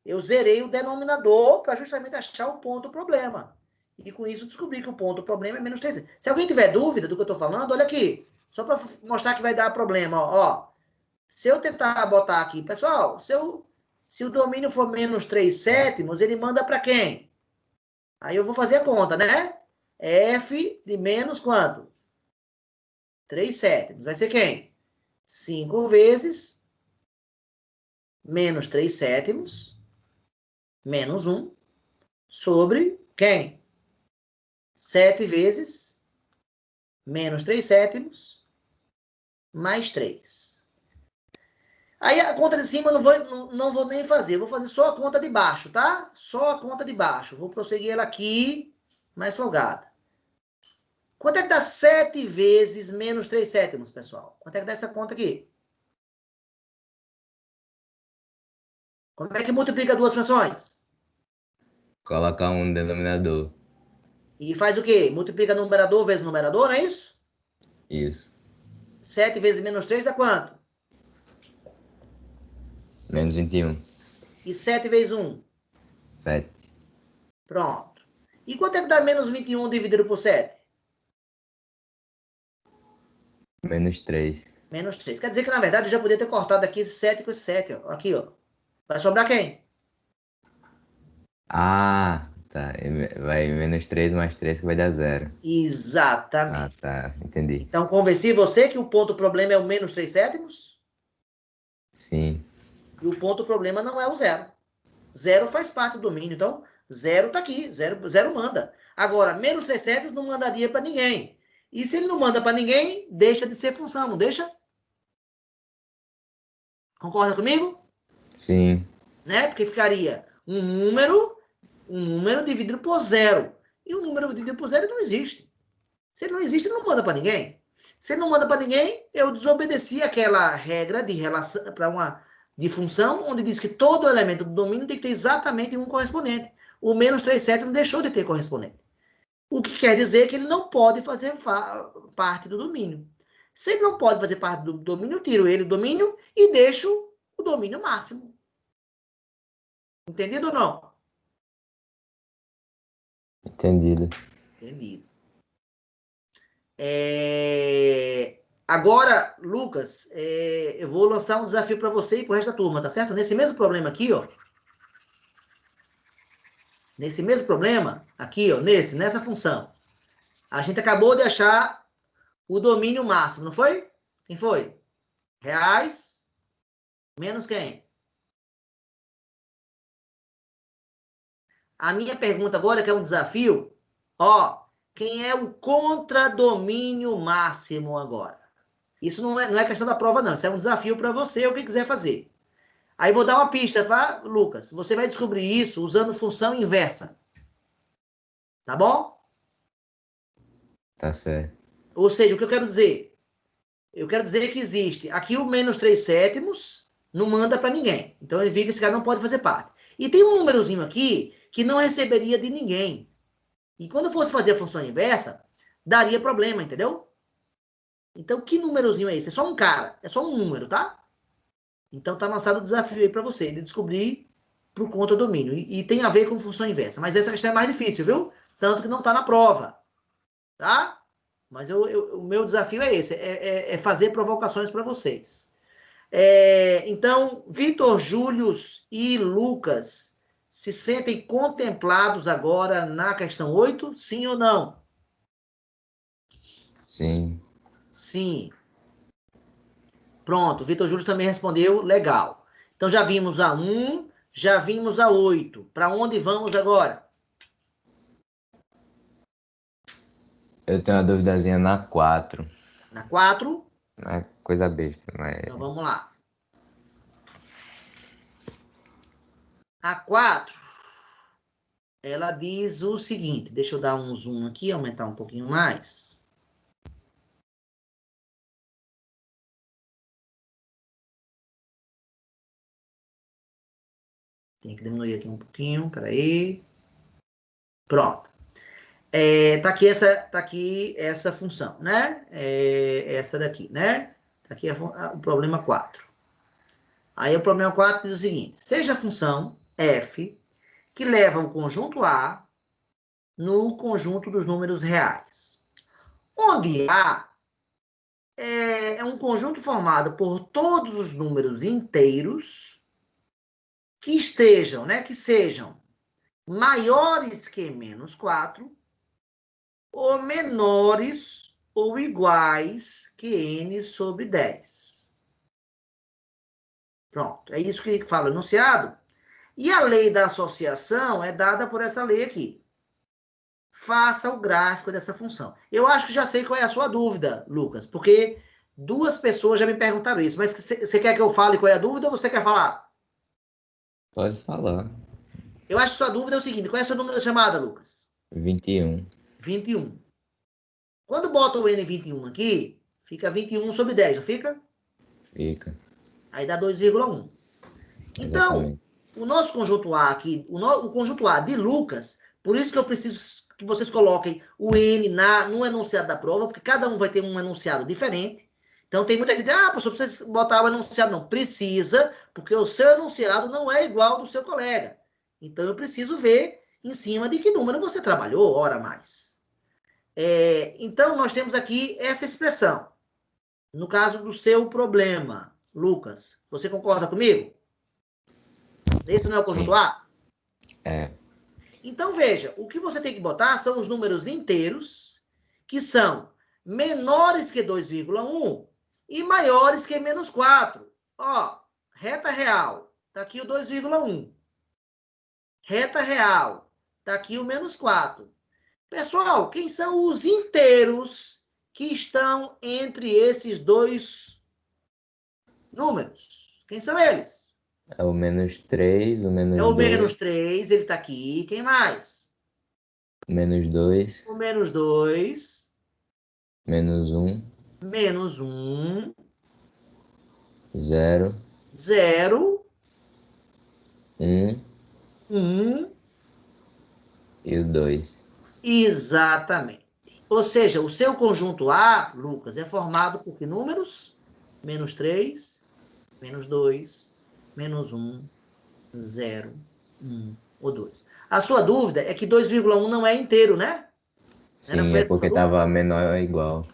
Eu zerei o denominador para justamente achar o ponto problema. E com isso descobri que o ponto problema é menos 3. Se alguém tiver dúvida do que eu estou falando, olha aqui. Só para mostrar que vai dar problema, ó. Se eu tentar botar aqui, pessoal, se o domínio for menos 3 sétimos, ele manda para quem? Aí eu vou fazer a conta, né? F de menos quanto? 3 sétimos. Vai ser quem? 5 vezes menos 3 sétimos menos 1 sobre quem? 7 vezes menos 3 sétimos mais 3. Aí a conta de cima eu não vou nem fazer. Vou fazer só a conta de baixo, tá? Só a conta de baixo. Vou prosseguir ela aqui mais folgada. Quanto é que dá 7 vezes menos 3 sétimos, pessoal? Quanto é que dá essa conta aqui? Como é que multiplica duas frações? Colocar um denominador. E faz o quê? Multiplica numerador vezes numerador, não é isso? Isso. 7 vezes menos 3 dá quanto? Menos 21. E 7 vezes 1? 7. Pronto. E quanto é que dá menos 21 dividido por 7? Menos 3. Menos 3. Quer dizer que, na verdade, eu já podia ter cortado aqui esse 7 com esse 7. Ó. Aqui, ó. Vai sobrar quem? Ah, tá. Vai menos 3 mais 3 que vai dar 0. Ah, Exatamente. tá. Entendi. Então, convenci você que o ponto problema é o menos 3 sétimos? Sim. E o ponto problema não é o 0. 0 faz parte do domínio. Então, 0 está aqui. 0 manda. Agora, menos 3 sétimos não mandaria para ninguém. E se ele não manda para ninguém, deixa de ser função, não deixa? Concorda comigo? Sim. Né? Porque ficaria um número dividido por 0. E o número dividido por 0 não existe. Se ele não existe, ele não manda para ninguém. Se ele não manda para ninguém, eu desobedeci aquela regra de relação para uma de função, onde diz que todo elemento do domínio tem que ter exatamente um correspondente. O menos 3 sétimos deixou de ter correspondente. O que quer dizer que ele não pode fazer parte do domínio. Se ele não pode fazer parte do domínio, eu tiro ele do domínio e deixo o domínio máximo. Entendido ou não? Entendido. Entendido. Agora, Lucas, eu vou lançar um desafio para você e para o resto da turma, tá certo? Nesse mesmo problema aqui, ó. Nesse mesmo problema, aqui, ó, nessa função. A gente acabou de achar o domínio máximo, não foi? Quem foi? Reais menos quem? A minha pergunta agora, que é um desafio, ó, quem é o contradomínio máximo agora? Isso não é questão da prova, não. Isso é um desafio para você ou quem quiser fazer. Aí vou dar uma pista, tá, Lucas? Você vai descobrir isso usando função inversa. Tá bom? Tá certo. Ou seja, o que eu quero dizer? Eu quero dizer que existe aqui o menos 3 sétimos, não manda para ninguém. Então, ele fica que esse cara não pode fazer parte. E tem um númerozinho aqui que não receberia de ninguém. E quando eu fosse fazer a função inversa, daria problema, entendeu? Então, que númerozinho é esse? É só um cara, é só um número, tá? Então, tá lançado o desafio aí para você, de descobrir por conta do domínio. E tem a ver com função inversa. Mas essa questão é mais difícil, viu? Tanto que não tá na prova, tá? Mas o meu desafio é esse, é fazer provocações para vocês. Então, Vitor, Júlio e Lucas se sentem contemplados agora na questão 8? Sim ou não? Sim. Sim. Pronto, Vitor Júlio também respondeu, legal. Então, já vimos a 1, já vimos a 8. Para onde vamos agora? Eu tenho uma duvidazinha na 4. Na 4, Não é coisa besta, mas... então vamos lá. A 4, ela diz o seguinte, deixa eu dar um zoom aqui, aumentar um pouquinho mais. Tem que diminuir aqui um pouquinho, peraí. Pronto. Tá aqui essa função, né? Essa daqui, né? Tá aqui o problema 4. Aí o problema 4 diz o seguinte: seja a função f que leva o conjunto A no conjunto dos números reais, onde A é um conjunto formado por todos os números inteiros que estejam, né? Que sejam maiores que menos 4 ou menores ou iguais que n sobre 10. Pronto, é isso que fala o enunciado. E a lei da associação é dada por essa lei aqui. Faça o gráfico dessa função. Eu acho que já sei qual é a sua dúvida, Lucas, porque 2 pessoas já me perguntaram isso. Mas você quer que eu fale qual é a dúvida ou você quer falar? Pode falar. Eu acho que sua dúvida é o seguinte: qual é o seu número da chamada, Lucas? 21. 21. Quando bota o N21 aqui, fica 21 sobre 10, não fica? Fica. Aí dá 2,1. Então, Exatamente. o nosso conjunto A aqui, o conjunto A de Lucas, por isso que eu preciso que vocês coloquem o N no enunciado da prova, porque cada um vai ter um enunciado diferente. Então, tem muita gente que diz, professor, precisa botar o enunciado. Não, precisa, porque o seu enunciado não é igual ao do seu colega. Então, eu preciso ver em cima de que número você trabalhou, hora mais. Então, nós temos aqui essa expressão. No caso do seu problema, Lucas, você concorda comigo? Esse não é o conjunto Sim. A? É. Então, veja, o que você tem que botar são os números inteiros, que são menores que 2,1 e maiores que menos 4. Ó, reta real, tá aqui o 2,1. Reta real, tá aqui o menos 4. Pessoal, quem são os inteiros que estão entre esses dois números? Quem são eles? É o -3, o É o -2, menos 3, ele está aqui. Quem mais? o -2, O menos 2, -1, menos 1, 0, 0, 1 1, e o 2. exatamente. Ou seja, o seu conjunto A, Lucas, é formado por que números? Menos 3, menos 2, menos 1, 0, 1 ou 2. A sua dúvida é que 2,1 não é inteiro, né? Não Sim, foi é essa a sua porque dúvida? tava menor ou igual.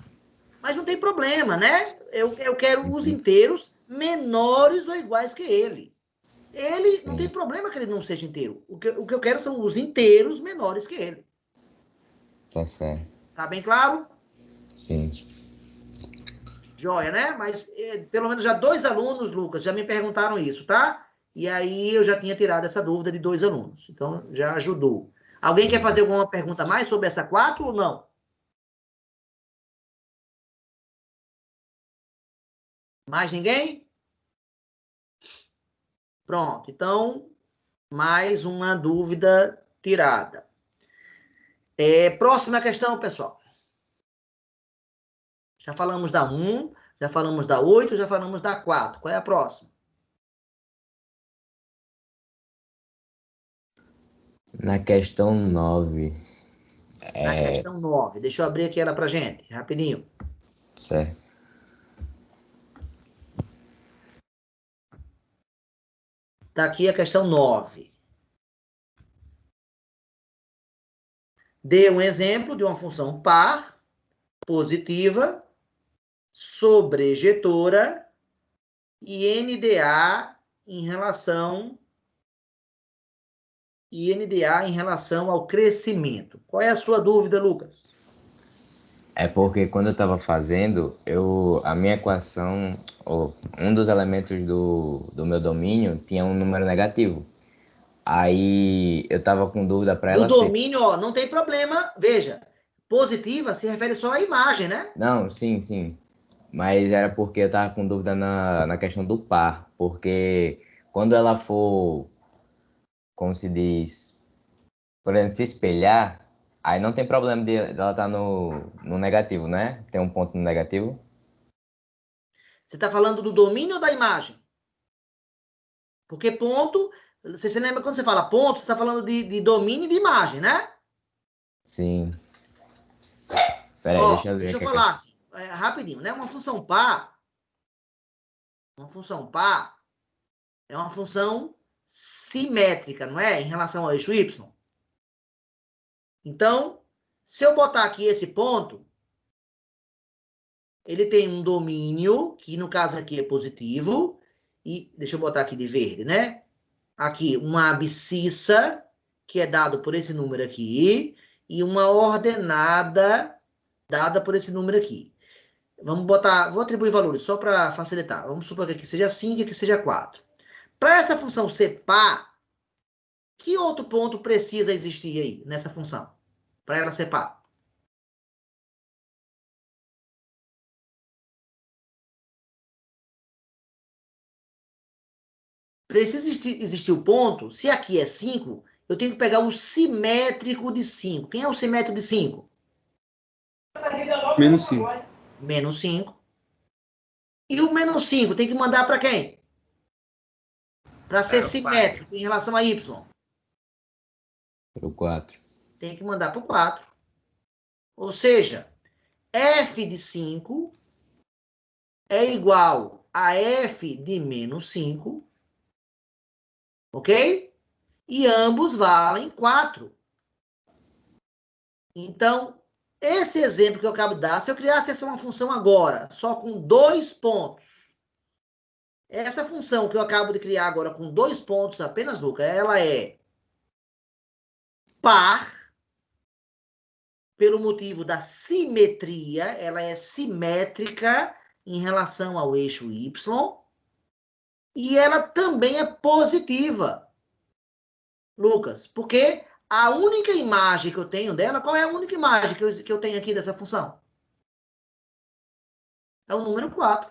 Mas não tem problema, né? Eu quero os Uhum. inteiros menores ou iguais que ele. Ele não tem Sim, problema que ele não seja inteiro. O que eu quero são os inteiros menores que ele. tá certo. Tá bem claro? Sim. Joia, né? Mas pelo menos já 2 alunos, Lucas, já me perguntaram isso, tá? E aí eu já tinha tirado essa dúvida de 2 alunos. Então já ajudou. Alguém quer fazer alguma pergunta mais sobre essa 4 ou não? Mais ninguém? Pronto. Então, mais uma dúvida tirada. Próxima questão, pessoal. Já falamos da 1, já falamos da 8, já falamos da 4. Qual é a próxima? Na questão 9, Na questão 9. Deixa eu abrir aqui ela pra gente, rapidinho. certo. Tá aqui a questão 9. Dê um exemplo de uma função par, positiva, sobrejetora e NDA em relação ao crescimento. Qual é a sua dúvida, Lucas? É porque quando eu estava fazendo, a minha equação, um dos elementos do meu domínio tinha um número negativo. Aí eu estava com dúvida para Do ela ser. domínio, ó, não tem problema. Veja, Positiva se refere só à imagem, né? Não, sim, sim. Mas era porque eu tava com dúvida na questão do par. Porque quando ela for, como se diz, por exemplo, se espelhar, aí não tem problema de ela estar no negativo, né? Tem um ponto no negativo. Você está falando do domínio ou da imagem? Porque ponto, você se lembra quando você fala ponto, você está falando de domínio e de imagem, né? Sim. Peraí, deixa Ó, eu ver deixa eu aqui a falar questão. assim, rapidinho, né? Uma função par é uma função simétrica, não é? Em relação ao eixo y. Então, se eu botar aqui esse ponto, ele tem um domínio, que no caso aqui é positivo, e deixa eu botar aqui de verde, né? Aqui, uma abscissa, que é dado por esse número aqui, e uma ordenada dada por esse número aqui. Vamos botar, vou atribuir valores só para facilitar. Vamos supor que aqui seja 5 e aqui seja 4. Para essa função ser par, que outro ponto precisa existir aí nessa função? Para ela ser par? Precisa existir o ponto, se aqui é 5, eu tenho que pegar o simétrico de 5. Quem é o simétrico de 5? Menos 5. Menos 5. E o menos 5 tem que mandar para quem? Para ser Para o 4. simétrico em relação a y. O 4. Tem que mandar para o 4. Ou seja, f de 5 é igual a f de menos 5, ok? E ambos valem 4. Então, esse exemplo que eu acabo de dar, se eu criasse essa uma função agora, só com 2 pontos, essa função que eu acabo de criar agora com 2 pontos apenas, Luca, ela é par, pelo motivo da simetria, ela é simétrica em relação ao eixo y, e ela também é positiva, Lucas, porque a única imagem que eu tenho dela, qual é a única imagem que eu tenho aqui dessa função? É o número 4,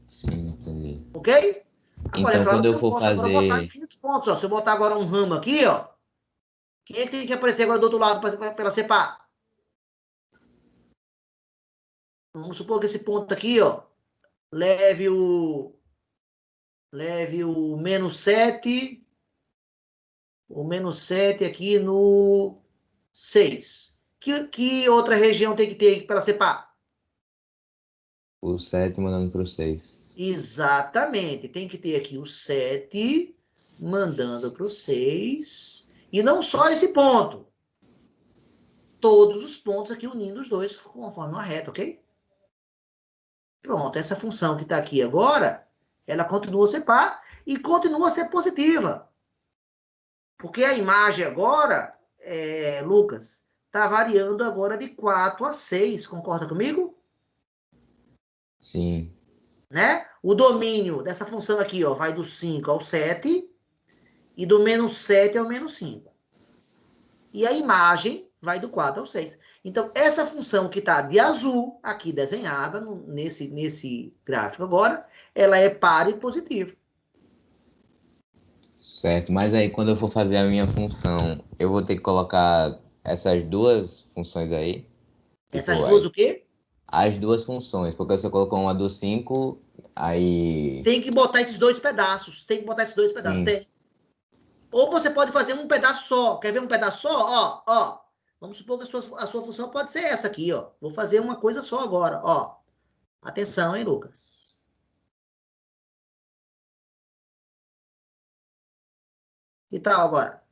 Sim, entendi. ok? Agora, é Então, claro quando que eu eu for posso agora botar fazer. infinitos pontos. Ó. Se eu botar agora um ramo aqui, ó, quem é que tem que aparecer agora do outro lado para ela ser par? Vamos supor que esse ponto aqui, ó, leve o menos 7, o menos 7 aqui no 6. Que outra região tem que ter para ser par? O 7 mandando pro 6. Exatamente. Tem que ter aqui o 7 mandando para o 6. E não só esse ponto. Todos os pontos aqui unindo os dois conforme uma reta, ok? Pronto. Essa função que está aqui agora, ela continua a ser par e continua a ser positiva. Porque a imagem agora, Lucas, está variando agora de 4 a 6. Concorda comigo? Sim. Né? O domínio dessa função aqui, ó, vai do 5 ao 7 e do menos 7 ao menos 5. E a imagem vai do 4 ao 6. Então, essa função que está de azul, aqui desenhada, nesse gráfico agora, ela é par e positiva. Certo. Mas aí, quando eu for fazer a minha função, eu vou ter que colocar essas duas funções aí. Essas Tipo, duas o quê? as duas funções. Porque você colocou uma do 5, aí. Tem que botar esses dois pedaços. Tem que botar esses dois pedaços. Sim. Tem. Ou você pode fazer um pedaço só. Quer ver um pedaço só? Ó, ó. Vamos supor que a sua função pode ser essa aqui, ó. Vou fazer uma coisa só agora, ó. Atenção, hein, Lucas. Que tal agora?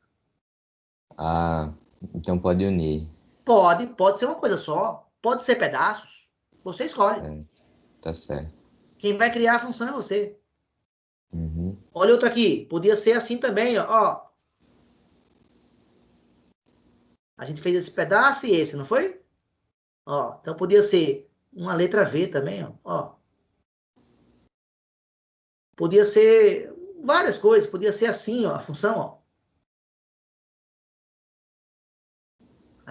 Ah, então pode unir. Pode ser uma coisa só. Pode ser pedaços. Você escolhe. É, tá certo. Quem vai criar a função é você. Uhum. Olha outra aqui. Podia ser assim também, ó. A gente fez esse pedaço e esse, não foi? Ó, então podia ser uma letra V também, ó. Podia ser várias coisas. Podia ser assim, ó, a função, ó.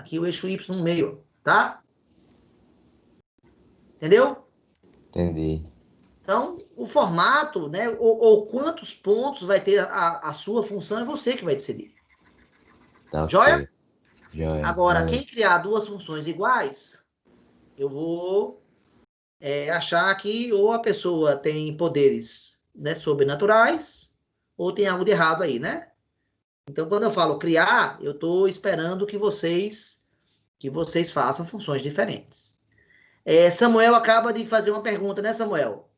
Aqui o eixo Y no meio, tá? Entendeu? Entendi. Então, o formato, né, ou quantos pontos vai ter a sua função, é você que vai decidir. Tá Joia? ok. Joia. Agora, Valeu. quem criar duas funções iguais, eu vou achar que ou a pessoa tem poderes, né, sobrenaturais, ou tem algo de errado aí, né? Então, quando eu falo criar, eu estou esperando que vocês façam funções diferentes. Samuel acaba de fazer uma pergunta, né, Samuel?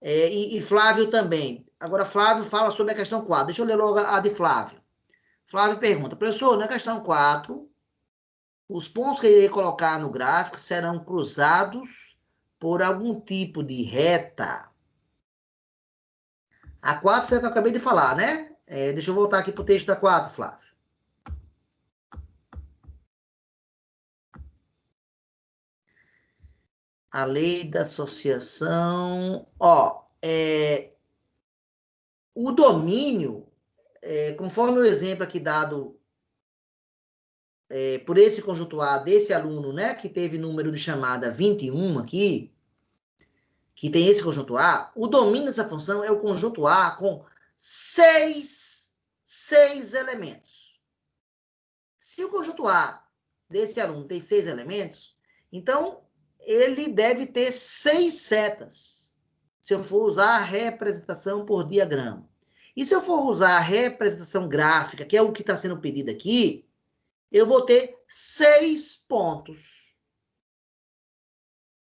E Flávio também. Agora, Flávio fala sobre a questão 4. Deixa eu ler logo a de Flávio. Flávio pergunta, professor, na questão 4, os pontos que eu irei colocar no gráfico serão cruzados por algum tipo de reta. A 4 foi a que eu acabei de falar, né? Deixa eu voltar aqui para o texto da 4, Flávio. A lei da associação. O domínio, conforme o exemplo aqui dado por esse conjunto A desse aluno, né, que teve número de chamada 21 aqui, que tem esse conjunto A, o domínio dessa função é o conjunto A com seis elementos. Se o conjunto A desse aluno tem 6 elementos, então ele deve ter 6 setas, se eu for usar a representação por diagrama. E se eu for usar a representação gráfica, que é o que está sendo pedido aqui, eu vou ter 6 pontos.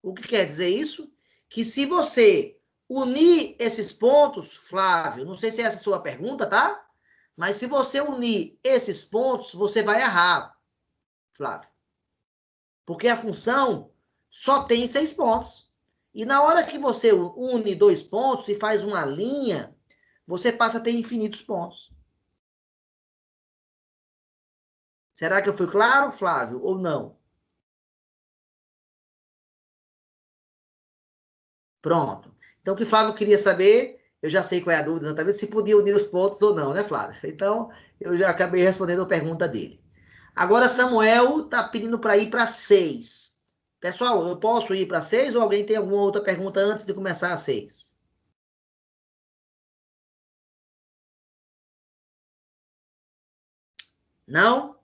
O que quer dizer isso? Que se você unir esses pontos, Flávio, não sei se essa é a sua pergunta, tá? Mas se você unir esses pontos, você vai errar, Flávio. Porque a função só tem 6 pontos. E na hora que você une 2 pontos e faz uma linha, você passa a ter infinitos pontos. Será que eu fui claro, Flávio, ou não? Pronto. Então, o que o Flávio queria saber, eu já sei qual é a dúvida exatamente, se podia unir os pontos ou não, né, Flávio? Então, eu já acabei respondendo a pergunta dele. Agora, Samuel está pedindo para ir para 6. Pessoal, eu posso ir para 6 ou alguém tem alguma outra pergunta antes de começar a 6? Não?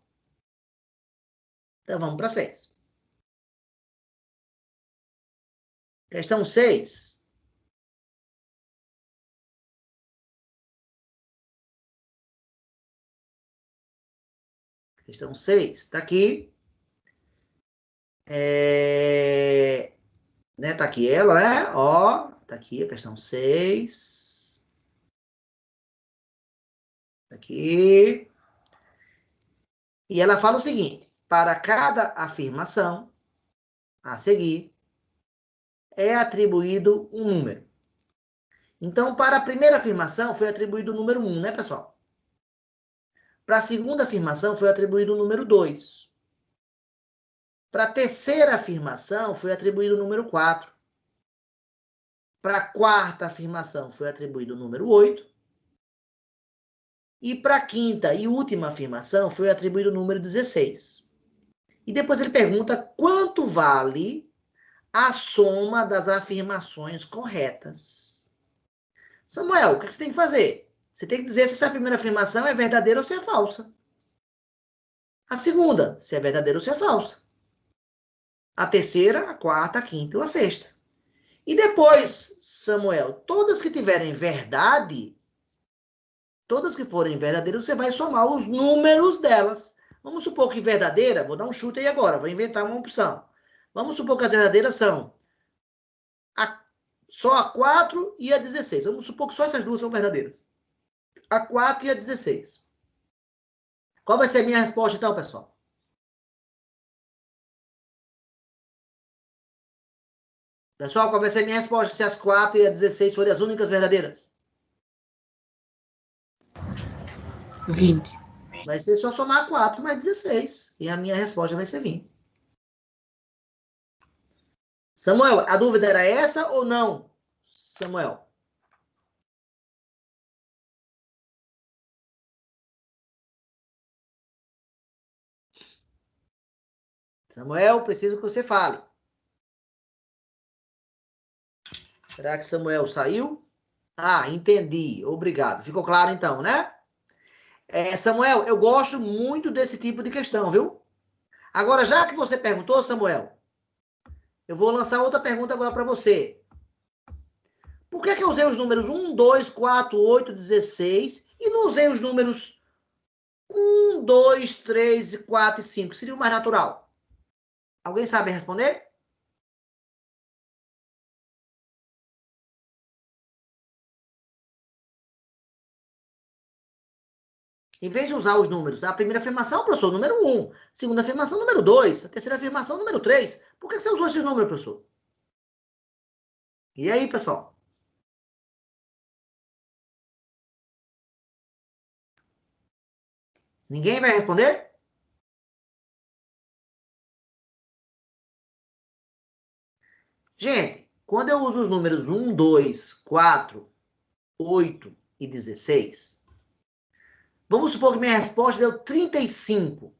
Então, vamos para 6. Questão 6. Questão 6. Está aqui. Né, tá aqui ela, né? Ó, tá aqui a questão 6. Tá aqui. E ela fala o seguinte: para cada afirmação a seguir, é atribuído um número. Então, para a primeira afirmação, foi atribuído o número 1, né, pessoal? Para a segunda afirmação, foi atribuído o número 2. Para a terceira afirmação, foi atribuído o número 4. Para a quarta afirmação, foi atribuído o número 8. E para a quinta e última afirmação, foi atribuído o número 16. E depois ele pergunta quanto vale a soma das afirmações corretas. Samuel, o que você tem que fazer? Você tem que dizer se essa primeira afirmação é verdadeira ou se é falsa. A segunda, se é verdadeira ou se é falsa. A terceira, a quarta, a quinta ou a sexta. E depois, Samuel, todas que tiverem verdade, todas que forem verdadeiras, você vai somar os números delas. Vamos supor que verdadeira, vou dar um chute aí agora, vou inventar uma opção. Vamos supor que as verdadeiras são só a 4 e a 16. Vamos supor que só essas duas são verdadeiras. A 4 e a 16. Qual vai ser a minha resposta então, pessoal? Pessoal, qual vai ser a minha resposta se as 4 e a 16 forem as únicas verdadeiras? 20. Vai ser só somar 4 mais 16. E a minha resposta vai ser 20. Samuel, a dúvida era essa ou não? Samuel. Samuel, preciso que você fale. Será que Samuel saiu? Ah, entendi. Obrigado. Ficou claro então, né? Samuel, eu gosto muito desse tipo de questão, viu? Agora, já que você perguntou, Samuel, eu vou lançar outra pergunta agora para você. Por que eu usei os números 1, 2, 4, 8, 16 e não usei os números 1, 2, 3, 4 e 5? Seria o mais natural. Alguém sabe responder? Em vez de usar os números, a primeira afirmação, professor, número 1. Segunda afirmação, número 2. A terceira afirmação, número 3. Por que você usou esses números, professor? E aí, pessoal? Ninguém vai responder? Gente, quando eu uso os números 1, 2, 4, 8 e 16, vamos supor que minha resposta deu 35.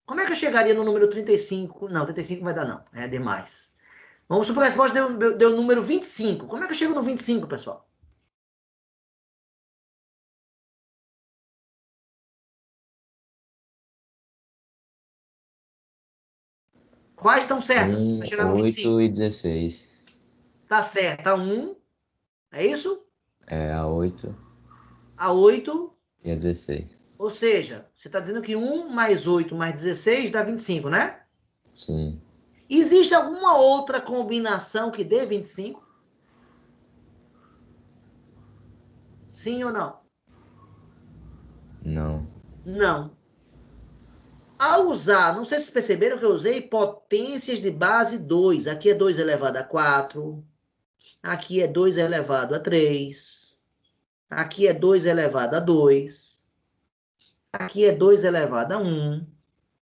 Como é que eu chegaria no número 35? Não, 35 não vai dar não, é demais. Vamos supor que a resposta deu o número 25. Como é que eu chego no 25, pessoal? Quais estão certas para chegar no 25? 8 e 16. Tá certo, a 1, é isso? É a 8 A 8, e a 16. ou seja, você está dizendo que 1 mais 8 mais 16 dá 25, né? Sim. Existe alguma outra combinação que dê 25? Sim ou não? Não. Não. Ao usar, não sei se vocês perceberam que eu usei potências de base 2. Aqui é 2 elevado a 4. Aqui é 2 elevado a 3. Aqui é 2 elevado a 2. Aqui é 2 elevado a 1.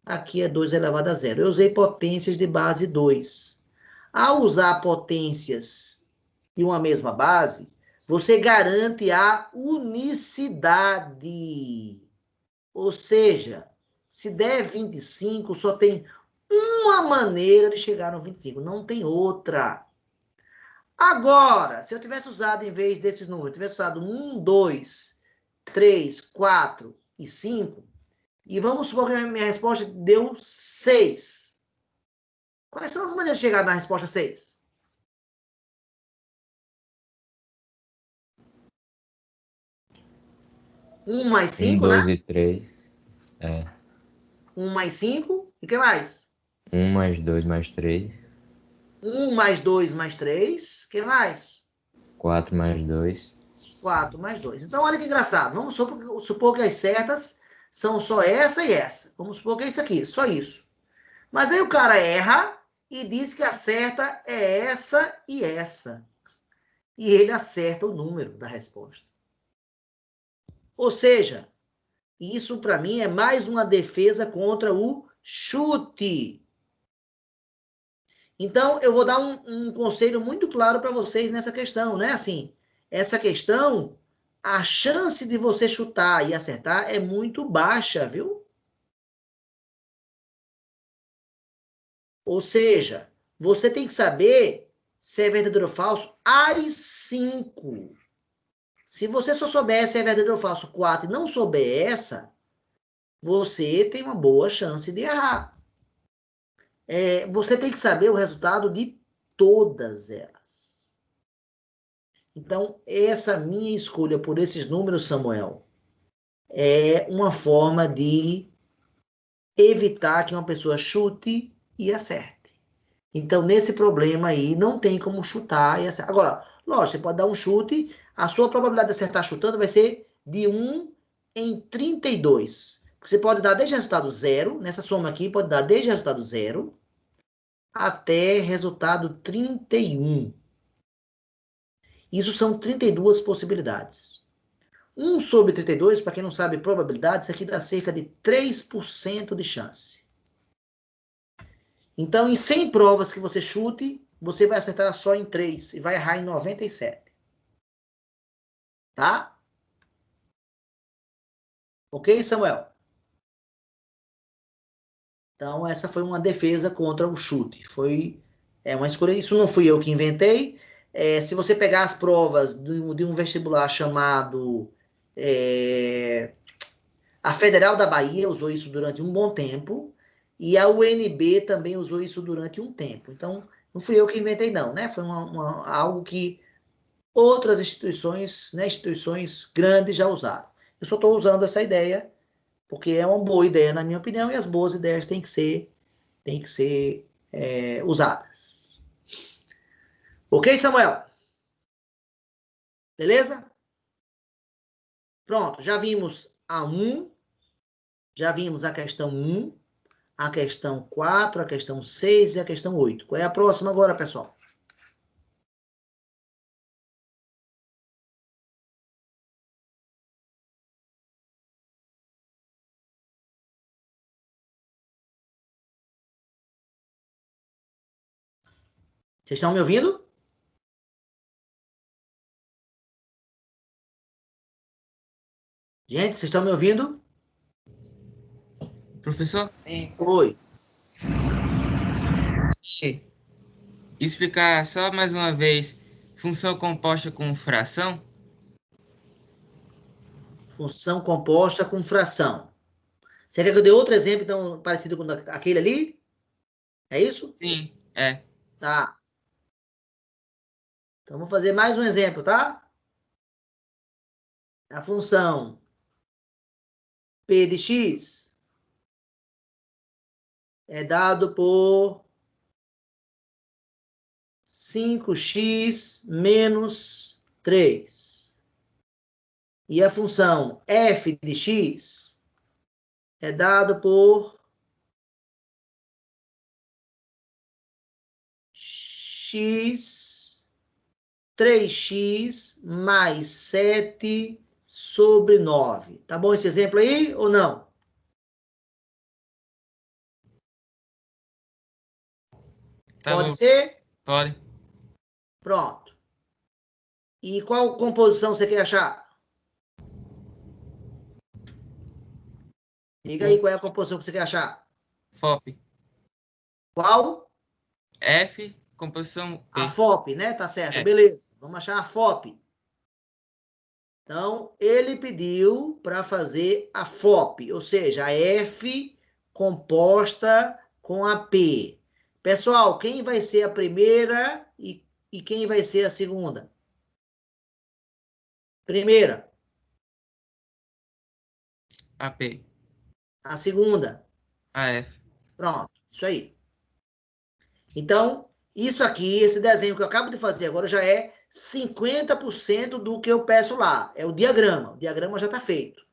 Aqui é 2 elevado a 0. Eu usei potências de base 2. Ao usar potências de uma mesma base, você garante a unicidade. Ou seja, se der 25, só tem uma maneira de chegar no 25, não tem outra. Agora, se eu tivesse usado, em vez desses números, eu tivesse usado 1, 2, 3, 4 e 5, e vamos supor que a minha resposta deu 6. Quais são as maneiras de chegar na resposta 6? 1 mais 1, 5, né? 2 e 3. É. 1 mais 5, e o que mais? 1 mais 2 mais 3. 1 mais 2 mais 3, o que mais? 4 mais 2. 4 mais 2. Então, olha que engraçado. Vamos supor que as certas são só essa e essa. Vamos supor que é isso aqui, só isso. Mas aí o cara erra e diz que a certa é essa e essa. E ele acerta o número da resposta. Ou seja, isso para mim é mais uma defesa contra o chute. Então, eu vou dar um conselho muito claro para vocês nessa questão, né? Assim, essa questão, a chance de você chutar e acertar é muito baixa, viu? Ou seja, você tem que saber se é verdadeiro ou falso as 5. Se você só souber se é verdadeiro ou falso 4 e não souber essa, você tem uma boa chance de errar. Você tem que saber o resultado de todas elas. Então, essa minha escolha por esses números, Samuel, é uma forma de evitar que uma pessoa chute e acerte. Então, nesse problema aí, não tem como chutar e acertar. Agora, lógico, você pode dar um chute, a sua probabilidade de acertar chutando vai ser de 1 em 32. Você pode dar desde resultado 0, nessa soma aqui, pode dar desde resultado 0 até resultado 31. Isso são 32 possibilidades. 1 sobre 32, para quem não sabe probabilidade, isso aqui dá cerca de 3% de chance. Então, em 100 provas que você chute, você vai acertar só em 3 e vai errar em 97. Tá? Ok, Samuel? Então, essa foi uma defesa contra o chute. Foi uma escolha. Isso não fui eu que inventei. Se você pegar as provas de um vestibular chamado a Federal da Bahia, usou isso durante um bom tempo. E a UNB também usou isso durante um tempo. Então, não fui eu que inventei, não, né? Foi algo que outras instituições, né, instituições grandes já usaram. Eu só estou usando essa ideia porque é uma boa ideia, na minha opinião, e as boas ideias têm que ser usadas. Ok, Samuel? Beleza? Pronto, já vimos a 1, já vimos a questão 1, a questão 4, a questão 6 e a questão 8. Qual é a próxima agora, pessoal? Vocês estão me ouvindo? Gente, vocês estão me ouvindo? Professor? Sim. Oi. Explicar só mais uma vez, função composta com fração? Função composta com fração. Você quer que eu dê outro exemplo, então, parecido com aquele ali? É isso? Sim, é. Tá. Então, vou fazer mais um exemplo, tá? A função P de x é dado por 5x menos 3. E a função f de x é dado por x 3x mais 7 sobre 9. Tá bom esse exemplo aí ou não? Tá Pode bom. ser? Pode. Pronto. E qual composição você quer achar? Diga aí qual é a composição que você quer achar. FOP. Qual? F, composição P. A FOP, né? Tá certo, É. beleza. Vamos achar a FOP. Então, ele pediu para fazer a FOP, ou seja, a F composta com a P. Pessoal, quem vai ser a primeira e quem vai ser a segunda? Primeira. AP. A segunda. AF. Pronto, isso aí. Então, isso aqui, esse desenho que eu acabo de fazer agora já é 50% do que eu peço lá. É o diagrama. O diagrama já está feito.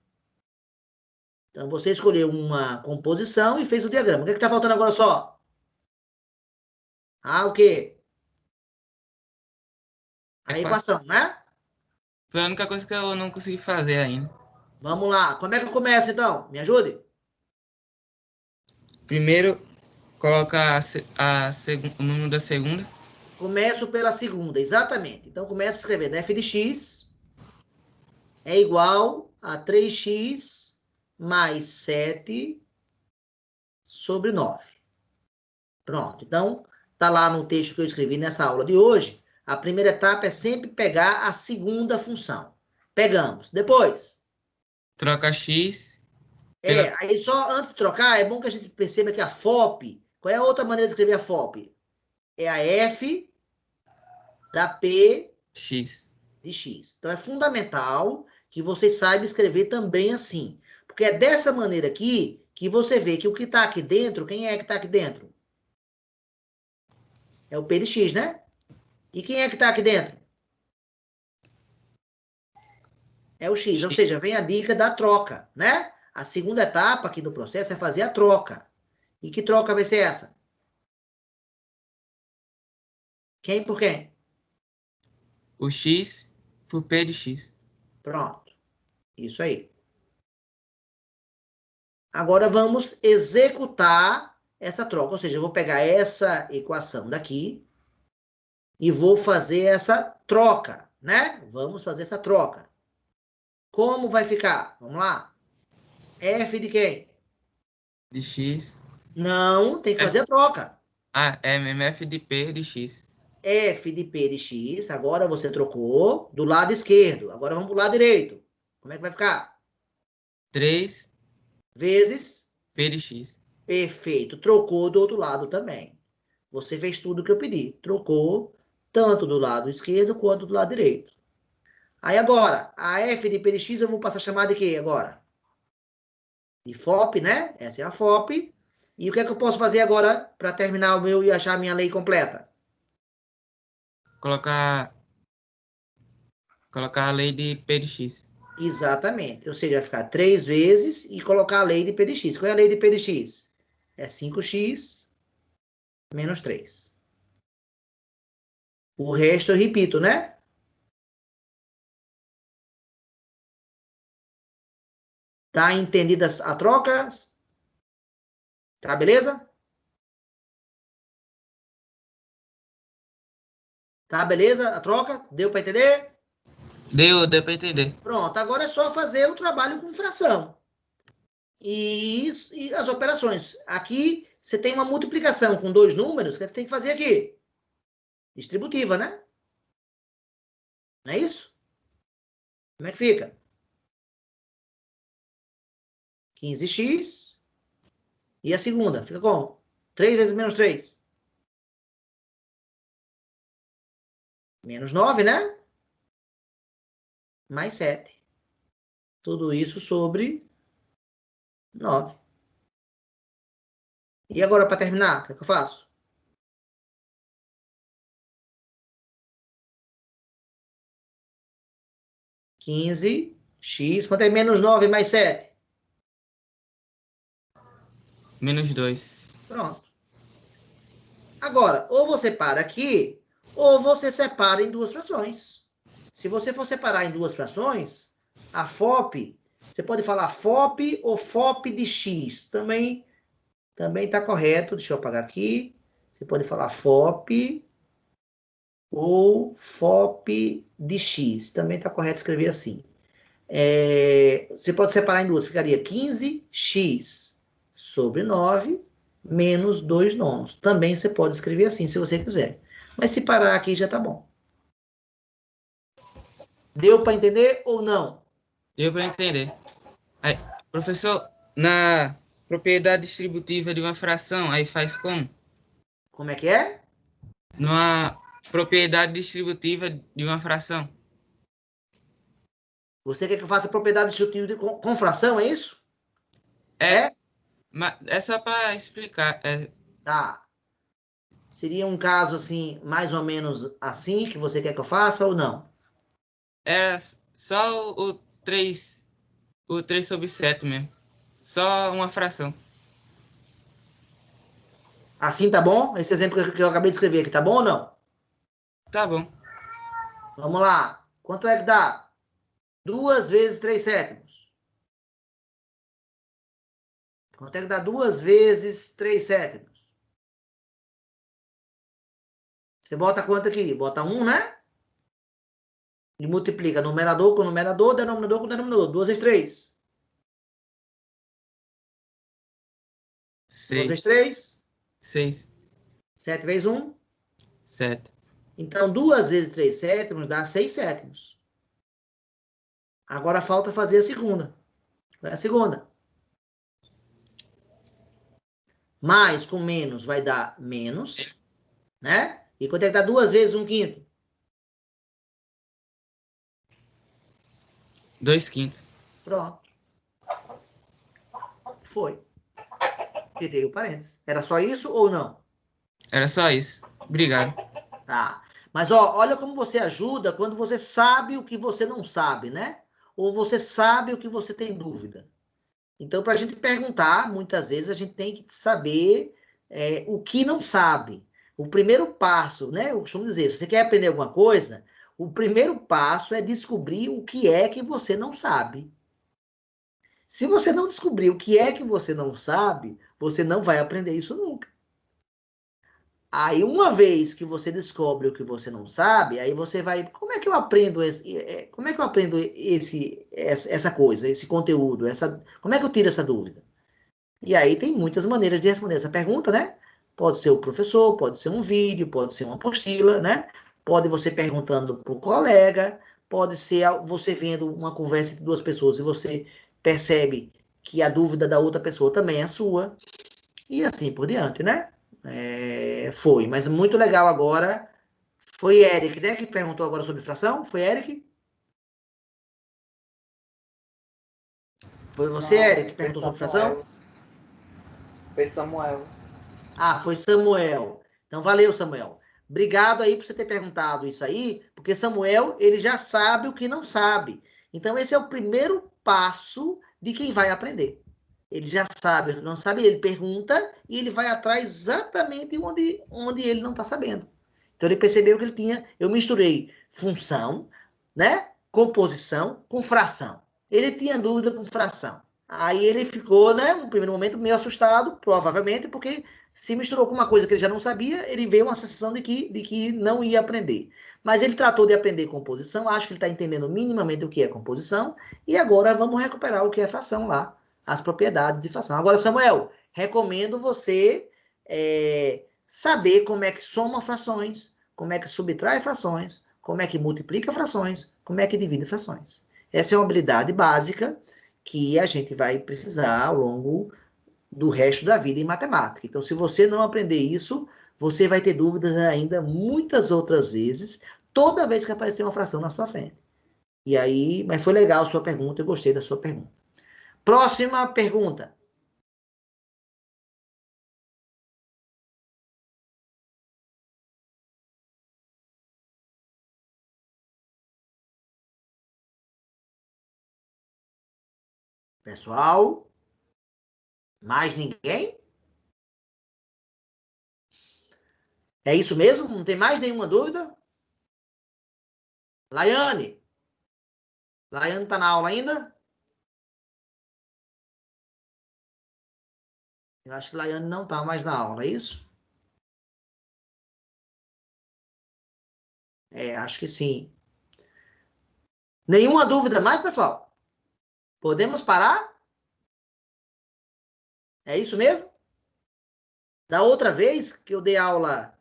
Então, você escolheu uma composição e fez o diagrama. O que está faltando agora só? O quê? A equação, né? Foi a única coisa que eu não consegui fazer ainda. Vamos lá. Como é que eu começo, então? Me ajude? Primeiro, coloca o número da segunda. Começo pela segunda, exatamente. Então, começo escrevendo f de x é igual a 3x mais 7 sobre 9. Pronto. Então, tá lá no texto que eu escrevi nessa aula de hoje. A primeira etapa é sempre pegar a segunda função. Pegamos. Depois. Troca x. Aí só antes de trocar, é bom que a gente perceba que a FOP, qual é a outra maneira de escrever a FOP? É a F da P X. de X. Então, é fundamental que você saiba escrever também assim. Porque é dessa maneira aqui que você vê que o que está aqui dentro, quem é que está aqui dentro? É o P de X, né? E quem é que está aqui dentro? É o X. Ou seja, vem a dica da troca, né? A segunda etapa aqui do processo é fazer a troca. E que troca vai ser essa? Quem por quem? O x por P de x. Pronto. Isso aí. Agora vamos executar essa troca. Ou seja, eu vou pegar essa equação daqui e vou fazer essa troca, né? Vamos fazer essa troca. Como vai ficar? Vamos lá. F de quem? De x. Não, tem que fazer a troca. É MF de P de X. F de P de X, agora você trocou do lado esquerdo. Agora vamos para o lado direito. Como é que vai ficar? 3 Vezes, P de X. perfeito. Trocou do outro lado também. Você fez tudo o que eu pedi. Trocou tanto do lado esquerdo quanto do lado direito. Aí agora, a F de P de X eu vou passar a chamar de quê agora? De FOP, né? Essa é a FOP. E o que é que eu posso fazer agora para terminar o meu e achar a minha lei completa? Colocar a lei de P de X. Exatamente. Ou seja, vai ficar 3 vezes e colocar a lei de P de X. Qual é a lei de P de X? É 5x menos 3. O resto eu repito, né? Tá entendida a troca? Tá, beleza? Tá, beleza? A troca? Deu para entender? Deu para entender. Pronto, agora é só fazer o trabalho com fração. E as operações. Aqui, você tem uma multiplicação com 2 números, que você tem que fazer aqui. Distributiva, né? Não é isso? Como é que fica? 15x. E a segunda? Fica como? 3 vezes menos 3. Menos 9, né? Mais 7. Tudo isso sobre 9. E agora, para terminar, o que é que eu faço? (15x). Quanto é menos 9 mais 7? Menos 2. Pronto. Agora, ou você para aqui, ou você separa em 2 frações. Se você for separar em 2 frações, a FOP, você pode falar FOP ou FOP de X. Também está correto. Deixa eu apagar aqui. Você pode falar FOP ou FOP de X. Também está correto escrever assim. Você pode separar em 2. Ficaria 15x sobre 9 menos 2 nonos. Também você pode escrever assim, se você quiser. Mas se parar aqui já tá bom. Deu para entender ou não? Deu para entender. Aí, professor, na propriedade distributiva de uma fração, aí faz como? Como é que é? Numa propriedade distributiva de uma fração. Você quer que eu faça propriedade distributiva com fração, é isso? É? Mas é só para explicar. Tá. Seria um caso assim, mais ou menos assim, que você quer que eu faça ou não? Era só o 3 sobre 7 mesmo. Só uma fração. Assim tá bom? Esse exemplo que eu acabei de escrever aqui, tá bom ou não? Tá bom. Vamos lá. Quanto é que dá? 2 vezes 3 sétimos. Quanto é que dá 2 vezes 3 sétimos? Você bota quanto aqui? Bota 1, né? E multiplica numerador com numerador, denominador com denominador. 2 vezes 3. 2 vezes 6. 3. 6. 7 vezes 1. 7. Então, 2 vezes 3 sétimos dá 6 sétimos. Agora falta fazer a segunda. Qual é a segunda? Mais com menos vai dar menos, né? E quanto é que dá 2 vezes 1/5? 2/5. Pronto. Foi. Tirei o parênteses. Era só isso ou não? Era só isso. Obrigado. Tá. Mas, ó, olha como você ajuda quando você sabe o que você não sabe, né? Ou você sabe o que você tem dúvida. Então, para a gente perguntar, muitas vezes a gente tem que saber o que não sabe. O primeiro passo, né? Eu costumo dizer, se você quer aprender alguma coisa, o primeiro passo é descobrir o que é que você não sabe. Se você não descobrir o que é que você não sabe, você não vai aprender isso nunca. Aí, uma vez que você descobre o que você não sabe, aí você vai, como é que eu aprendo como é que eu aprendo essa coisa, esse conteúdo, como é que eu tiro essa dúvida? E aí tem muitas maneiras de responder essa pergunta, né? Pode ser o professor, pode ser um vídeo, pode ser uma apostila, né? Pode você perguntando para o colega, pode ser você vendo uma conversa entre duas pessoas e você percebe que a dúvida da outra pessoa também é sua, e assim por diante, né? Foi, mas muito legal agora. Foi Eric, né, que perguntou agora sobre fração? Foi Eric? Foi você, Não, Eric, que foi perguntou sobre fração? Samuel. Foi Samuel. Ah, foi Samuel. Então, valeu, Samuel. Obrigado aí por você ter perguntado isso aí, porque Samuel, ele já sabe o que não sabe. Então, esse é o primeiro passo de quem vai aprender. Ele já sabe o que não sabe, ele pergunta e ele vai atrás exatamente onde ele não está sabendo. Então, ele percebeu que ele tinha... Eu misturei função, né? Composição com fração. Ele tinha dúvida com fração. Aí ele ficou, né, no primeiro momento, meio assustado, provavelmente, porque se misturou com uma coisa que ele já não sabia, ele veio uma sensação de que não ia aprender. Mas ele tratou de aprender composição, acho que ele está entendendo minimamente o que é composição, e agora vamos recuperar o que é fração lá, as propriedades de fração. Agora, Samuel, recomendo você saber como é que soma frações, como é que subtrai frações, como é que multiplica frações, como é que divide frações. Essa é uma habilidade básica que a gente vai precisar ao longo do resto da vida em matemática. Então, se você não aprender isso, você vai ter dúvidas ainda muitas outras vezes, toda vez que aparecer uma fração na sua frente. E aí, mas foi legal a sua pergunta, eu gostei da sua pergunta. Próxima pergunta. Pessoal, mais ninguém? É isso mesmo? Não tem mais nenhuma dúvida? Laiane? Laiane está na aula ainda? Eu acho que Laiane não está mais na aula, é isso? Acho que sim. Nenhuma dúvida mais, pessoal? Podemos parar? É isso mesmo? Da outra vez que eu dei aula,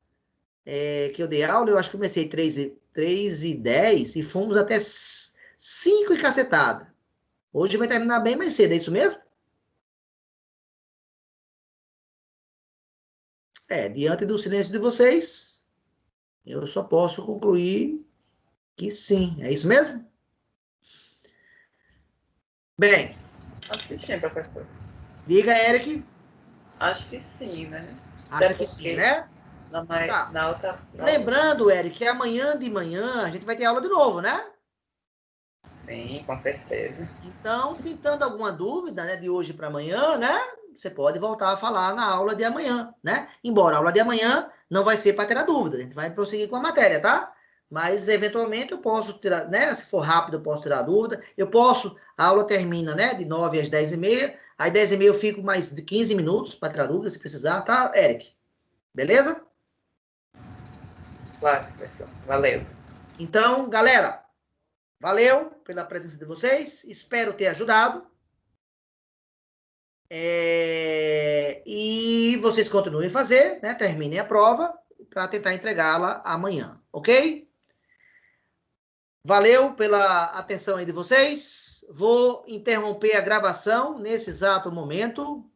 eu acho que comecei 3h10 e fomos até 5 e cacetada. Hoje vai terminar bem mais cedo, é isso mesmo? Diante do silêncio de vocês, eu só posso concluir que sim. É isso mesmo? Bem. Acho que sim, professor. Diga, Eric. Acho que sim, né? Acha que sim, né? Tá. Na outra... Lembrando, Eric, que amanhã de manhã a gente vai ter aula de novo, né? Sim, com certeza. Então, pintando alguma dúvida, né, de hoje para amanhã, né? Você pode voltar a falar na aula de amanhã, né? Embora a aula de amanhã não vai ser para tirar dúvida, a gente vai prosseguir com a matéria, tá? Mas, eventualmente, eu posso tirar, né? Se for rápido, eu posso tirar dúvida. A aula termina, né? De 9 às 10h30. Às 10h30 eu fico mais de 15 minutos para tirar dúvida, se precisar, tá, Eric? Beleza? Claro, professor. Valeu. Então, galera, valeu pela presença de vocês. Espero ter ajudado. E vocês continuem a fazer, né? Terminem a prova para tentar entregá-la amanhã, ok? Valeu pela atenção aí de vocês. Vou interromper a gravação nesse exato momento.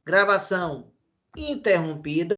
Gravação interrompida.